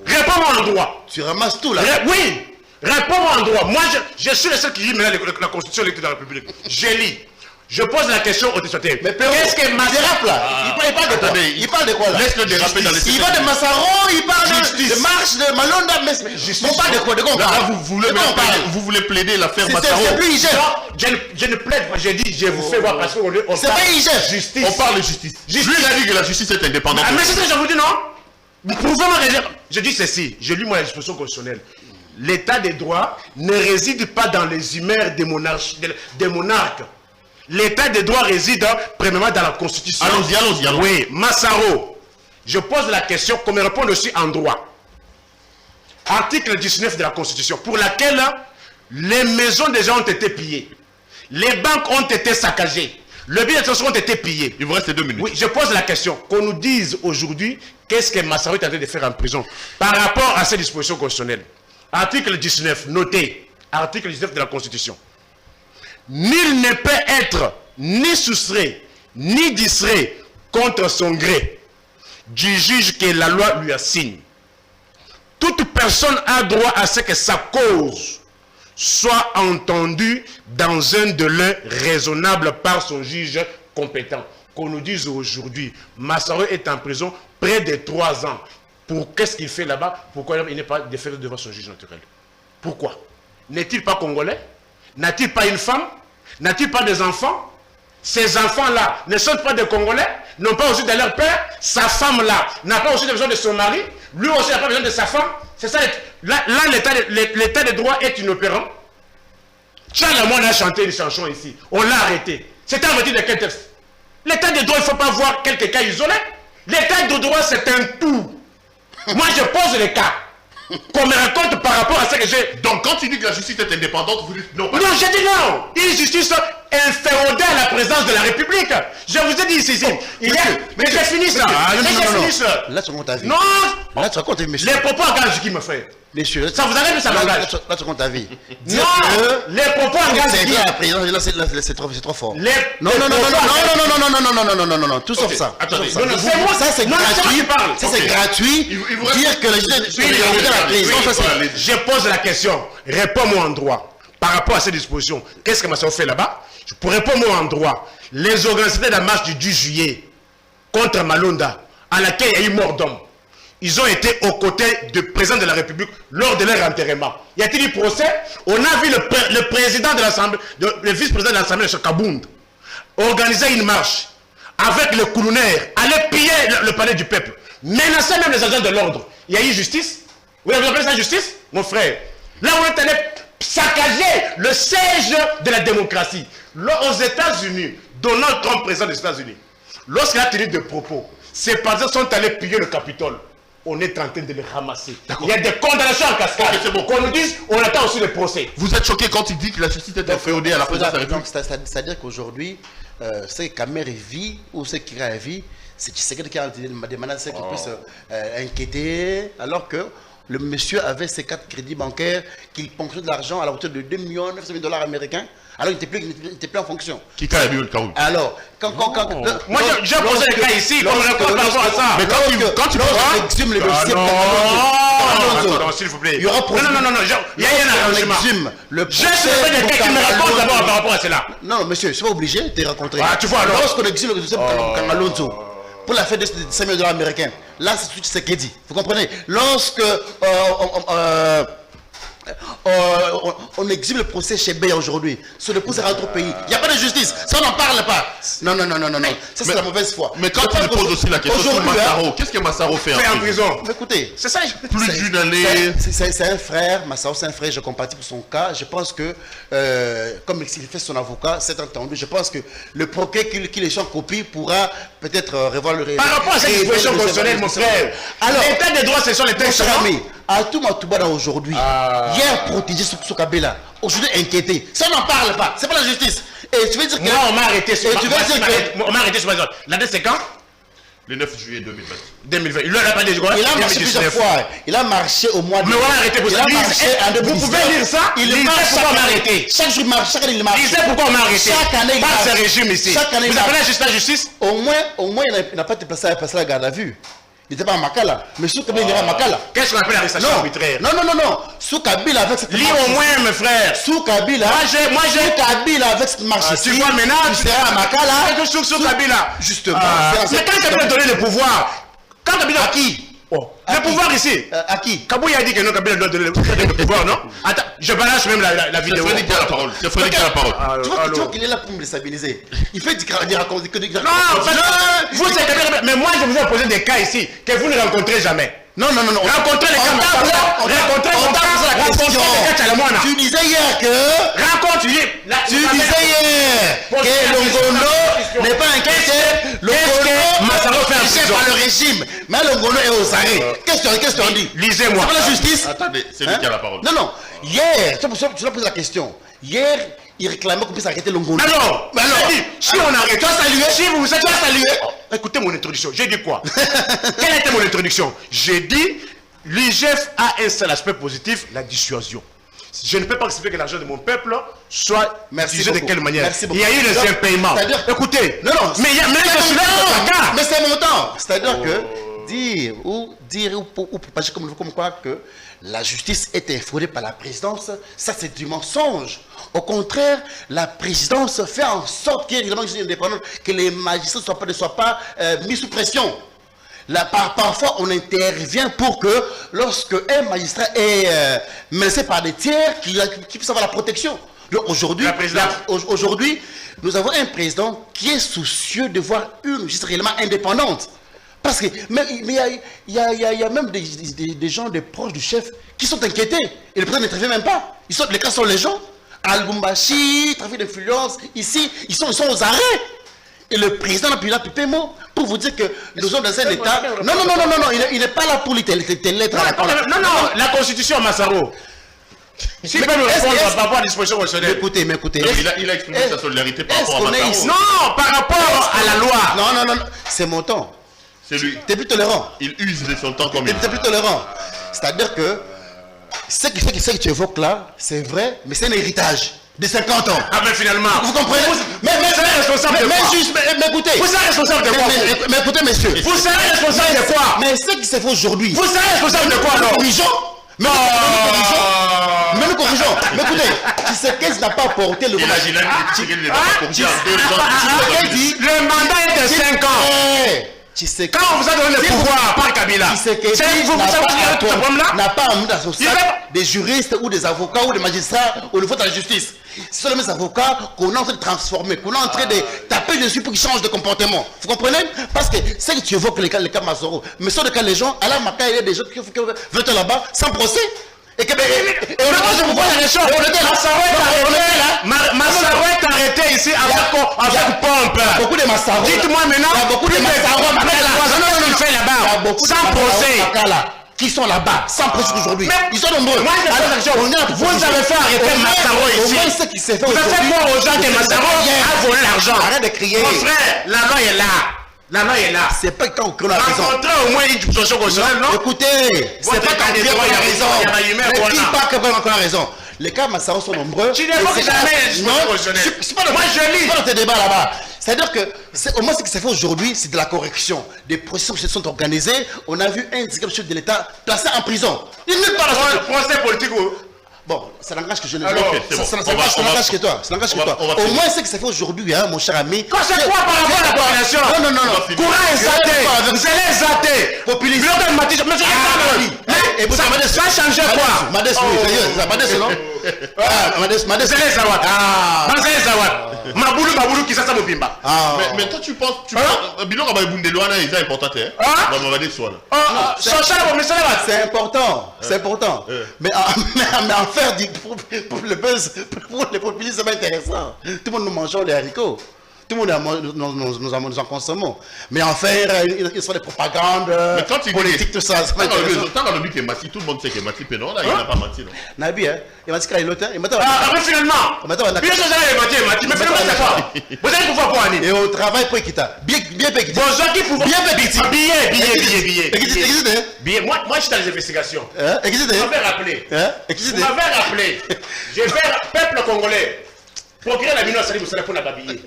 Réponds-moi en droit. Tu ramasses tout là? Oui, réponds-moi en droit. Moi, je suis le seul qui lit maintenant la Constitution de la République. Je lis. Je pose la question au député. Mais qu'est-ce que Massaro là? Il parle de quoi? Il parle de quoi là? Laisse-le déraper dans les Il parle de Massaro, il parle de marche de Malonda, mais on parle de quoi? De quoi on parle? Vous voulez plaider l'affaire Massaro? C'est plus IGF. Je ne plaide pas, j'ai dit, je vous fais voir parce qu'on c'est pas IGF. Justice. On parle de justice. Lui, il a dit que la justice est indépendante. Ah, mais c'est ça que je vous dis, non? Vous pouvez me réserver. Je dis ceci, je lis moi la disposition constitutionnelle. L'état des droits ne réside pas dans les humeurs des monarques. L'état des droits réside premièrement dans la Constitution. Allons-y. Oui, Massaro, je pose la question qu'on me réponde aussi en droit. Article 19 de la Constitution, pour laquelle les maisons des gens ont été pillées. Les banques ont été saccagées. Les biens de ont été pillés. Il vous reste 2 minutes. Oui, je pose la question. Qu'on nous dise aujourd'hui qu'est-ce que Massaro est en train de faire en prison par rapport à ces dispositions constitutionnelles. Article 19, notez. Article 19 de la Constitution. Nul ne peut être ni soustrait, ni distrait contre son gré du juge que la loi lui assigne. Toute personne a droit à ce que sa cause soit entendue dans un délai raisonnable par son juge compétent. Qu'on nous dise aujourd'hui, Massaro est en prison près de 3 ans. Pour qu'est-ce qu'il fait là-bas? Pourquoi il n'est pas déféré devant son juge naturel? Pourquoi? N'est-il pas congolais? N'a-t-il pas une femme? N'a-t-il pas des enfants? Ces enfants-là ne sont pas des Congolais, n'ont pas aussi de leur père. Sa femme-là n'a pas aussi besoin de son mari. Lui aussi n'a pas besoin de sa femme. C'est ça. Là l'état de droit est inopérant. Charles Lamont a chanté une chanson ici. On l'a arrêté. C'est un motif de quel texte? L'état de droit, il ne faut pas voir quelques cas isolés. L'état de droit, c'est un tout. Moi, je pose les cas qu'on me raconte par rapport à ce que j'ai. Donc, quand tu dis que la justice est indépendante, vous dites non. Non, j'ai dit non. Une justice inféodée à la présidence de la République. Je vous ai dit ici. Mais j'ai fini ça. Là, tu racontes ta vie. Non. Là, tu racontes ta vie, monsieur. Les propos engagent qui me fait. Messieurs, ça vous arrive, ça m'engage. Là, tu racontes ta vie. Non, les propos engagent qui. La présidence, c'est trop fort. Non, tout sauf ça. Attendez, ça c'est gratuit. Ça c'est gratuit. Dire que la justice la présidence, je pose la question. Réponds-moi en droit. Par rapport à ces dispositions, qu'est-ce que Massaro fait là-bas? Pour répondre en droit, les organisateurs de la marche du 10 juillet contre Malonda, à laquelle il y a eu mort d'homme, ils ont été aux côtés du président de la République lors de leur enterrement. Y a-t-il eu procès? On a vu le président de l'Assemblée, le vice-président de l'Assemblée, M. Kabound, organiser une marche avec le colonel, aller piller le palais du peuple, menacer même les agents de l'ordre. Il y a eu justice? Vous appelez ça justice? Mon frère, là on est allé saccager le siège de la démocratie. Aux États-Unis, Donald Trump, président des États-Unis, lorsqu'il a tenu des propos, ses partisans sont allés piller le Capitole. On est en train de les ramasser. Il y a des condamnations en cascade. C'est bon. Qu'on nous dise, on attend aussi le procès. Vous êtes choqué quand il dit que la justice est inféodée à la présidence de la République? C'est-à-dire qu'aujourd'hui, ce que Kamere vit ou ce qui vit, c'est quelqu'un qui a demandé à ce qu'il puisse inquiéter, alors que le monsieur avait ses 4 crédits bancaires, qu'il ponctionnait de l'argent à la hauteur de 2 900 000 $ américains. Alors, il n'était plus en fonction. Qui a vu le Cameroun? Alors, moi, j'ai posé le cas ici, comme réponse par rapport à ça. Mais quand tu lorsqu'on prends... exhume le dossier Non, s'il vous plaît. il y aura procès. Non, il y a un arrangement. Le J'ai souhaité quelqu'un qui me répond d'abord par rapport à cela. Non, monsieur, je ne suis pas obligé de te rencontrer. Ah, tu vois alors. Lorsqu'on exhume le dossier Kangalonzo, pour la fête de 5 000 $ américains, là, c'est tout ce qu'il dit. Vous comprenez? Lorsque on exhibe le procès chez Beya aujourd'hui, sur le procès à notre pays, il n'y a pas de justice, ça on n'en parle pas. Non, ça c'est la mauvaise foi. Mais quand tu me poses aussi la question sur Massaro, qu'est-ce que Massaro fait en prison? Écoutez, c'est ça. Plus d'une année. C'est un frère, Massaro c'est un frère, je compatis pour son cas. Je pense que, comme il fait son avocat, c'est entendu, je pense que le procès qu'il échange copie pourra peut-être revoir le Par rapport à cette disposition constitutionnelle, mon frère, l'état des droits, ce sont les textes. À tout Matoubada aujourd'hui, hier protégé sous Kabila, aujourd'hui inquiété. Ça on n'en parle pas, c'est pas la justice. Et tu veux dire que. Moi, on m'a arrêté sur ma zone. La date c'est quand? Le 9 juillet 2020. 2020. Il a pas dit quoi? Il a marché plusieurs fois. Il a marché au mois de. Mais on l'a arrêté pour ça. Vous pouvez lire ça? Il marche pourquoi on m'a arrêté. Chaque jour, chaque année, il marche. Il sait pourquoi on m'a arrêté. Chaque année, il marche. Par ce régime ici. Chaque année, vous appelez juste la justice? Au moins, il n'a pas été placé à la garde à vue. Il n'était pas à Makala. Mais sous Kabila, il ira à Makala. Qu'est-ce qu'on appelle l'arrestation arbitraire? Non. Sous Kabila avec cette marche. Lis au moins, mes frères. Sous Kabila. Moi, j'ai. Sous Kabila avec cette marche. Tu vois maintenant. Tu seras à Makala. Sous Kabila. Justement. Mais quand Kabila a donné le pouvoir, quand Kabila. À qui? Le pouvoir ici. À qui? Kabouya a dit que non, Kabila doit donner le pouvoir, non? Attends, je balance même la vidéo. C'est Frédéric qui a la parole. C'est Frédéric qui a la parole. Tu vois qu'il est là pour me déstabiliser. Il fait du raconter que des. Non, vous c'est Kabila. Mais moi, je vous ai posé des cas ici que vous ne rencontrez jamais. Non. Rencontrez les cas. Rencontrez mon cas. Rencontrez les cas Chalamwana. Tu disais hier que. Rencontre. Tu disais hier que Longono n'est pas inquiété. Longono Massaro fait un prison par le régime. Mais Longono est aux arrêts. Qu'est-ce que tu en dis? Lisez-moi. C'est pas la justice? Attendez, c'est lui qui a la parole. Non. Hier, tu as posé la question. Hier, il réclamait qu'on puisse arrêter Longono. Alors, si on arrête, si vous vous êtes salué. Écoutez mon introduction. J'ai dit quoi? Quelle était mon introduction? J'ai dit, l'IGF a un seul aspect positif, la dissuasion. Je ne peux pas accepter que l'argent de mon peuple soit utilisé de quelle manière. Il y a eu les impayements. Écoutez, mais c'est mon temps. C'est-à-dire que dire ou propager comme quoi que la justice est infondée par la présidence, ça c'est du mensonge. Au contraire, la présidence fait en sorte qu'il y ait évidemment une justice indépendante, que les magistrats ne soient pas mis sous pression. Parfois, on intervient pour que lorsque un magistrat est menacé par des tiers, qu'il puisse avoir la protection. Aujourd'hui, nous avons un président qui est soucieux de voir une justice réellement indépendante. Parce que il y a même des gens, des proches du chef, qui sont inquiétés. Et le président n'intervient même pas. Les cas sont les gens. Al-Bumbashi, trafic d'influence, ici, ils sont aux arrêts. Et le président a pu Pipemo pour vous dire que nous sommes dans un état. Non, il n'est pas là pour tes lettres à la parole. Non, la constitution, Massaro. Si peut me répondre par rapport à la disposition constitutionnelle. Écoutez. Il a exprimé sa solidarité par rapport à Massaro. Non, par rapport à la loi. Non, c'est mon temps. C'est lui. T'es plus tolérant. Il use de son temps comme il. T'es plus tolérant. C'est-à-dire que ce que tu évoques là, c'est vrai, mais c'est un héritage de 50 ans. Ah mais finalement. Vous comprenez? Mais vous serez responsable de quoi? Mais écoutez. Vous serez responsable de quoi? Mais écoutez, messieurs. Vous serez responsable de quoi? Mais ce qui se fait aujourd'hui. Vous serez responsable de quoi alors? Mais nous corrigeons. Mais écoutez, Tshisekedi n'a pas porté le mandat. Le mandat est de 5 ans. Quand on vous a donné le pouvoir par Kabila, n'a pas amené des juristes ou des avocats ou des magistrats au niveau de la justice. Ce sont les mêmes avocats qu'on est en train de transformer, qu'on est en train de taper dessus pour qu'ils changent de comportement. Vous comprenez? Parce que c'est que tu évoques les cas Massaro. Mais sur le cas des gens, à la Maka, il y a des gens qui veulent là-bas sans procès. Et que je vous pose la question. Massaro est arrêté ici avec pompe. Beaucoup de Massaro. Dites-moi maintenant. Il y a beaucoup de Massaro. Il fait là-bas. Sans procès. Qui sont là-bas, sans procès aujourd'hui. Ils sont nombreux. Vous avez fait arrêter Massaro ici. Vous avez fait voir aux gens que Massaro a volé l'argent. Arrête de crier. Mon frère, la loi est là. La loi est là. C'est pas quand on a raison. Rencontrer au moins une situation constitutionnelle, non? Écoutez, c'est pas quand on a raison. Mais qui pas qu'on a raison? Les cas Massaro sont nombreux. Tu n'évoques jamais non, constitutionnel. Moi je lis. C'est pas dans tes débats là-bas. C'est-à-dire que, au moins ce qui s'est fait aujourd'hui, c'est de la correction. Des processus qui se sont organisés. On a vu un directeur chef de l'État placé en prison. Il n'est pas là. Procès politique ou... Bon, ça n'engage que je ne Alors, dis c'est pas. bon. Ça n'engage que toi. Ça n'engage que toi. Au moins ce qui s'est fait aujourd'hui, hein, mon cher ami. Quand c'est quoi par rapport à la population? Non. Courant est zaté. Vous allez zaté. Populiste. Mais ça a changé quoi? Madès, oui, Madès, non? Madès. Maboulou qui s'est mobimba. Mais toi tu penses Bilon a bundé loin ils ont important hein. C'est important, c'est important. Mais en faire pour le buzz, pour les populistes, c'est pas intéressant. Tout le monde nous mangeons les haricots. Tout le monde nous en consommons. Mais en faire, ils sont des propagandes politiques, tout ça. C'est pas intéressant. Tant qu'on dit que Mati, tout le monde sait que Mati Pénon, là, il n'a pas menti. Nabi, hein, il m'a dit qu'il a il m'a dit. Finalement, bien sûr, Mati, mais finalement, c'est quoi? Vous allez pouvoir pour Annie. Et au travail pour Ekita. Bien Ekita. Bonjour, qui pouvoir. Billet. Existe, Moi, je suis dans les investigations. Existe. Vous m'avez rappelé. Vous m'avez rappelé. Je vais, peuple congolais, procurer la minute, ça pour la babiller.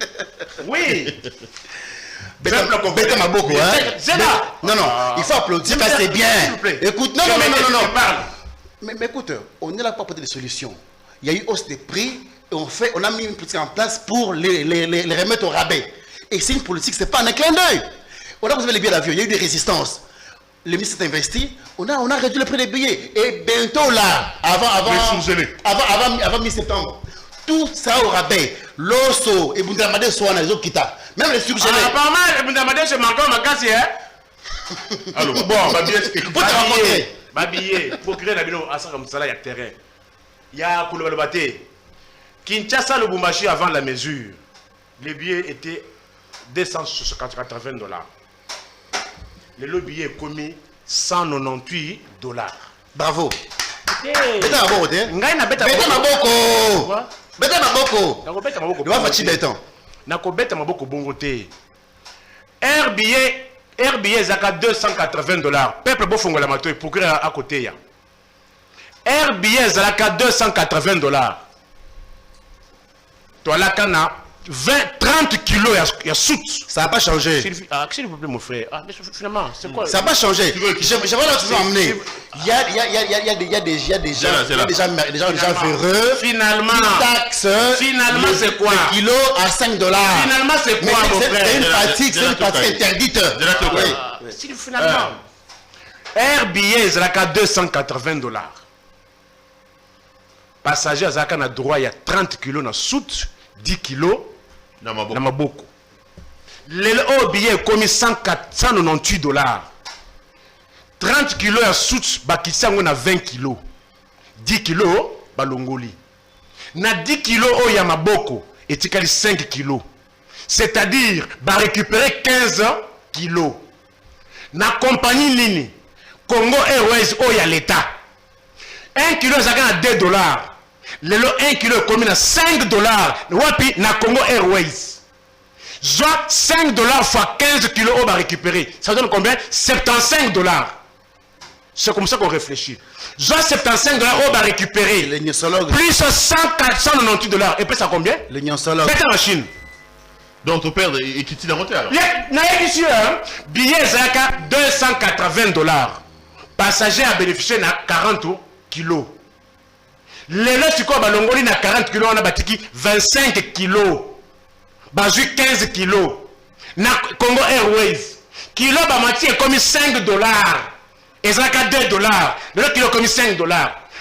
Oui. Bête ma beaucoup, hein. C'est là. Non, il faut applaudir, c'est bien. Écoute, non. Mais écoute, on est là pour apporter des solutions. Il y a eu hausse des prix et on a mis une politique en place pour les remettre au rabais. Et c'est une politique, c'est pas un clin d'œil. On a besoin des billets d'avion, il y a eu des résistances. Le ministre s'est investi, on a réduit le prix des billets. Et bientôt là, avant mi-septembre, tout ça au rabais. L'osso et Bundamade sont les autres kita. Même les surgelés. Apparemment, les Bundamade c'est encore ma casse, hein? Alors, bon, Babillé, pour créer la bino, à ça comme ça, il y a terrain. Il y a Kouloubalobate. Kinshasa, le Bumbashi, avant la mesure, les billets étaient $280. Le billet est commis $198. Bravo. Beta maboko bongo te. Air billet zaka $280. Peuple bofongo la mato pour à côté ya. Air billet zaka $280. Toi là kana 30 kilos ya soute. Ça n'a pas changé. S'il vous plaît mon frère. Mais finalement, c'est quoi? Ça n'a pas changé. Je vois là tu veux emmener. Il y a des gens véreux. Finalement. Finalement c'est quoi? Kilo à $5. Finalement c'est quoi mon frère? C'est une pratique interdite. Finalement. Air billet zaka $280. Passager zaka na droit il y a 30 kilos na soute, 10 kilos na maboko. Le billet commis $198. 30 kilos ya soute bakitisa ngo na 20 kilos. 10 kilos balongoli. Na 10 kilos ya maboko etikali 5 kilos. C'est-à-dire ba récupérer 15 kilos. Na compagnie nini Congo Airways ya l'État. 1 kilo zaka na $2. Lelo 1 kilo commis na $5. Wapi na Congo Airways. Soit $5 fois 15 kilos on va récupérer. Ça donne combien? $75. C'est comme ça qu'on réfléchit. Soit $75 on va récupérer. Plus $198. Et puis ça combien? Le Nyansologue. Bête en Chine. Donc ton père est quitté dans votre alors. Billet Zaka $280. Passager a bénéficié de 40 kilos. Lelo siko balongoli na 40 kilos on a batiki 25 kilos. Bazu 15 kilos. Na Congo Airways. Kilo bamati est commis $5. Et Zaka $2. Le kilo commis $5.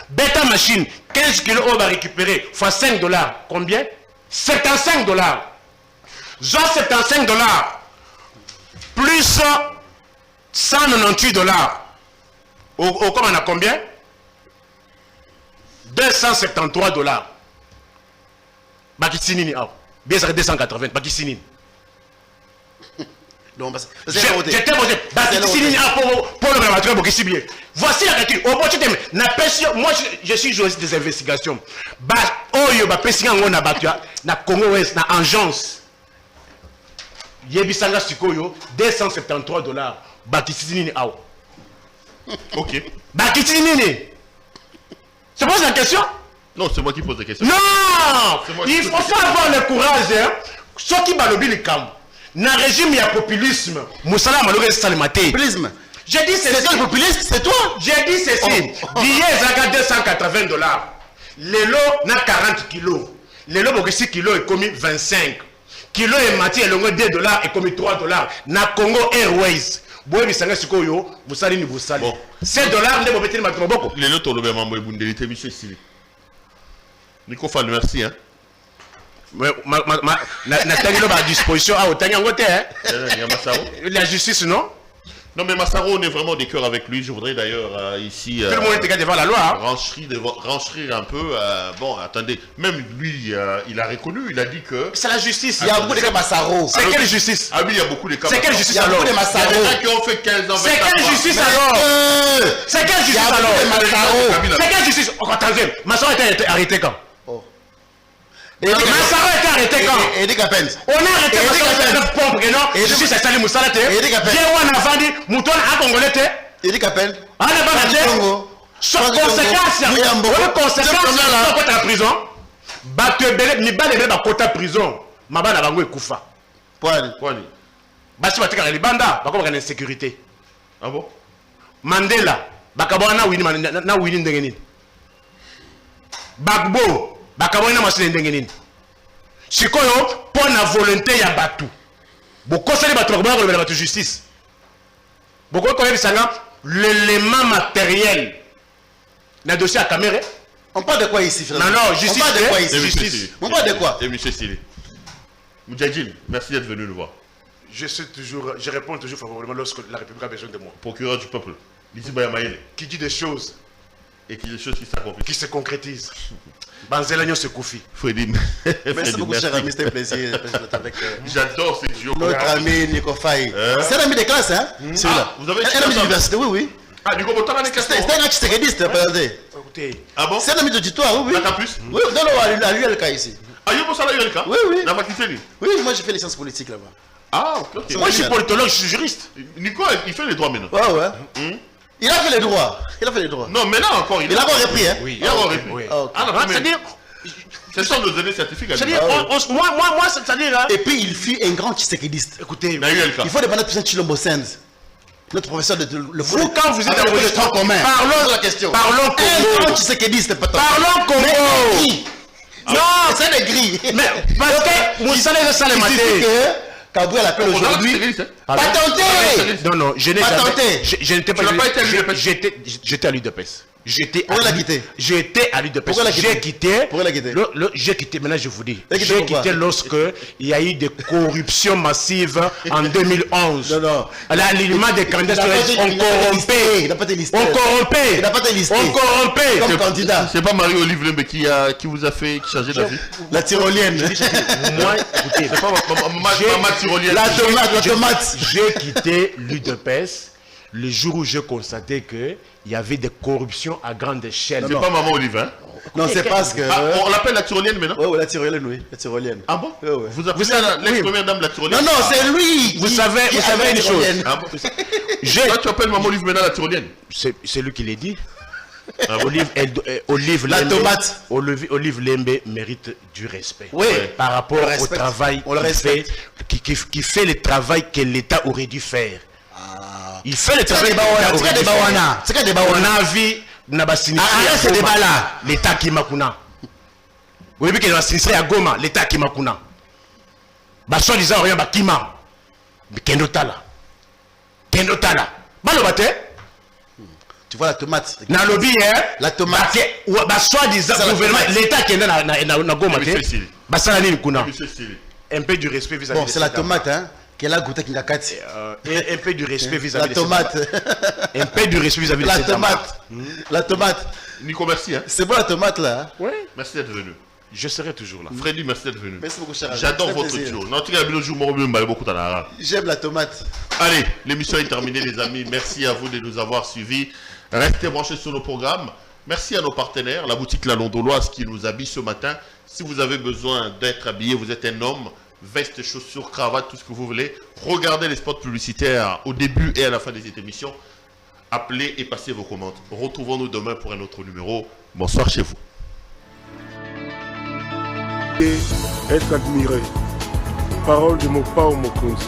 Beta machine 15 kilos on va récupérer fois $5. Combien? $75. Genre $75 plus $198. Au comment on a combien? $273. Bakisinini, bien ça 280. Bakisinini. J'étais posé. Bakisinini pour le laboratoire Bokisibié. Voici la calcul. Moi je suis journaliste des investigations. Oyo ba pesinga ngona batua na Congo Ouest na agence. Yebisanga Sikoyo, 273 $. Bakiti nini awa. Ok. Bakiti nini. Tu poses la question? Non, c'est moi qui pose la question. Non! Il faut avoir le courage, hein. Ce qui m'a lobby le camp. Dans le régime, il y a populisme. Moussala Malogue Salimate. Populisme. J'ai dit C'est ça le populisme, c'est toi. J'ai dit ceci. Billet Zaga 280 $. Lelo na 40 kilos. Lelo Bokesi kilo est commis 25. Kilo et matière longue 2 $, est commis 3 $. Na Congo Airways. Boye bisanga sikoyo, musali ni busali. 7 $, ne bobeteli matroboko. Les lots tombent mambo et bundelité, monsieur Sili. Nico Fall, merci, hein. Natangelo ba disposition à autant ngote hein. La justice non? Non mais Massaro, on est vraiment des cœurs avec lui. Je voudrais d'ailleurs ici tout le monde était devant la loi. Renchrir un peu. Bon, attendez, même lui, il a reconnu, il a dit que c'est la justice. Il y a beaucoup de cas Massaro. C'est quelle justice? Ah oui, il y a beaucoup de cas. C'est quelle justice alors? Il y a beaucoup de Massaro. Il y en a qui ont fait 15 ans. C'est quelle justice alors? C'est quelle justice alors? C'est quelle justice? Attendez, Massaro a été arrêté quand? Massaro a été arrêté quand? Eddie Capens. On a arrêté Massaro pour pompe, non? Justice a sali Moussalate. Jewan a vendu Mouton à Congolais. Eddie Capens. On n'a pas gagné. Sans conséquence, on est en prison. Batebele, ni balé ba kota prison. Mabana bango ekufa. Kwani. Basi batika na libanda, bakoma kana insécurité. Ah bon? Mandela, bakabona na wini ndenge nini? Bagbo, bakabona na masine ndenge nini? Sikoyo pona volonté ya batu. Bokoseli batu bakobona ko batu justice. Boko ko yebisanga l'élément matériel. Na dossier à caméra. On parle de quoi ici, finalement? Non, justice. On parle de quoi ici? Justice. On parle de quoi? Et monsieur Sili. Moudjadjil, merci d'être venu nous voir. Je réponds toujours favorablement lorsque la République a besoin de moi. Procureur du peuple, Lisi Bayamaïle. Qui dit des choses et qui des choses qui s'accomplissent. Qui se concrétisent. Banzelagnon se confie. Freddy. Merci beaucoup, cher ami, c'était un plaisir d'être avec j'adore ces duos. notre ami Nico Faye. C'est un ami de classe, hein? Celui-là. Vous avez un ami d'université, oui, oui. Ah, du coup, vous avez C'était un chiséguédiste, présenté. Ah bon? C'est un ami d'auditoire, oui, oui. La campus? Oui, dans à l'ULK ici. Ah, il y a ça là, ULK? Oui, oui. Dans ma clientèle? Oui, moi j'ai fait les sciences politiques là-bas. Ah, ok. Moi je suis politologue, je suis juriste. Nico, il fait les droits maintenant. Ouais, ouais. Il a fait les droits. Il a fait les droits. Non, maintenant encore. Il a encore repris, hein? Oui. Il a encore repris. Oui. Ah, non, c'est-à-dire. ce sont nos données certifiques. C'est-à-dire, moi, c'est-à-dire. Et puis il fut un grand chiséguédiste. Écoutez, il faut demander à M. Chilombo Sens, notre professeur de le vous, quand vous êtes dans dans le tronc commun. parlons de la question. Parlons Un Congo. grand chiséguédiste, peut-être. Parlons Congo. Non, c'est des gris. Mais parce que vous savez ça le matin. Kabouya l'appelle aujourd'hui. Patenté. Non, je n'ai jamais. Je n'étais pas. J'étais à l'UDPS. J'étais à l'UDPS. J'ai quitté. Pourquoi la quitté? J'ai quitté, maintenant je vous dis. J'ai quitté lorsque il y a eu des corruptions massives en 2011. Non. À l'alignement des candidats, on corrompait. Il n'a pas été listé. On corrompait. Il n'a pas été listé. On corrompait. Comme candidat. C'est pas Marie-Olive Lembe qui vous a fait changer d'avis? La tyrolienne. Moi, écoutez. C'est pas ma tyrolienne. La tomate. J'ai quitté l'UDPS le jour où j'ai constaté qu'il y avait des corruptions à grande échelle. C'est pas Maman Olive, hein? Non, c'est parce que. Ah, on l'appelle la tyrolienne maintenant? Oui, la tyrolienne, oui. La tyrolienne. Ah bon? Ouais. Vous appelez l'ex-première dame la tyrolienne? Non, c'est lui. Vous savez une chose. Ah bon? Toi, tu appelles Maman Olive maintenant la tyrolienne? C'est lui qui l'a dit. La tomate. Olive Lembe mérite du respect. Oui. Par rapport au travail qui fait le travail que l'État aurait dû faire. Il fait le travail que l'État aurait dû faire. On a vu ce débat là, l'État qui m'a kuna. Vous voyez qu'il y a un à Goma, l'État qui m'a kuna. Soit disant rien, Kima. Kendo Tala. Balobate. Tu vois la tomate. Dans le lobby, la tomate. Soit disant gouvernement, l'État qui est dans Goma. Un peu du respect vis-à-vis. Bon, c'est la tomate, hein. Qu'elle a goûté Kingakati. Un peu du respect vis-à-vis de la tomate. Un peu du respect vis-à-vis de la tomate. La tomate. Nico, merci. Hein. C'est bon la tomate là. Oui. Merci d'être venu. Je serai toujours là. Freddy, merci d'être venu. Merci beaucoup, cher ami. J'adore votre tour. J'aime la tomate. Allez, l'émission est terminée, les amis. Merci à vous de nous avoir suivis. Restez branchés sur nos programmes. Merci à nos partenaires, la boutique La Londoloise qui nous habille ce matin. Si vous avez besoin d'être habillé, vous êtes un homme, veste, chaussures, cravate, tout ce que vous voulez. Regardez les spots publicitaires au début et à la fin de cette émission. Appelez et passez vos commandes. Retrouvons-nous demain pour un autre numéro. Bonsoir chez vous. Et être admiré. Parole de Mopao Mokonzi.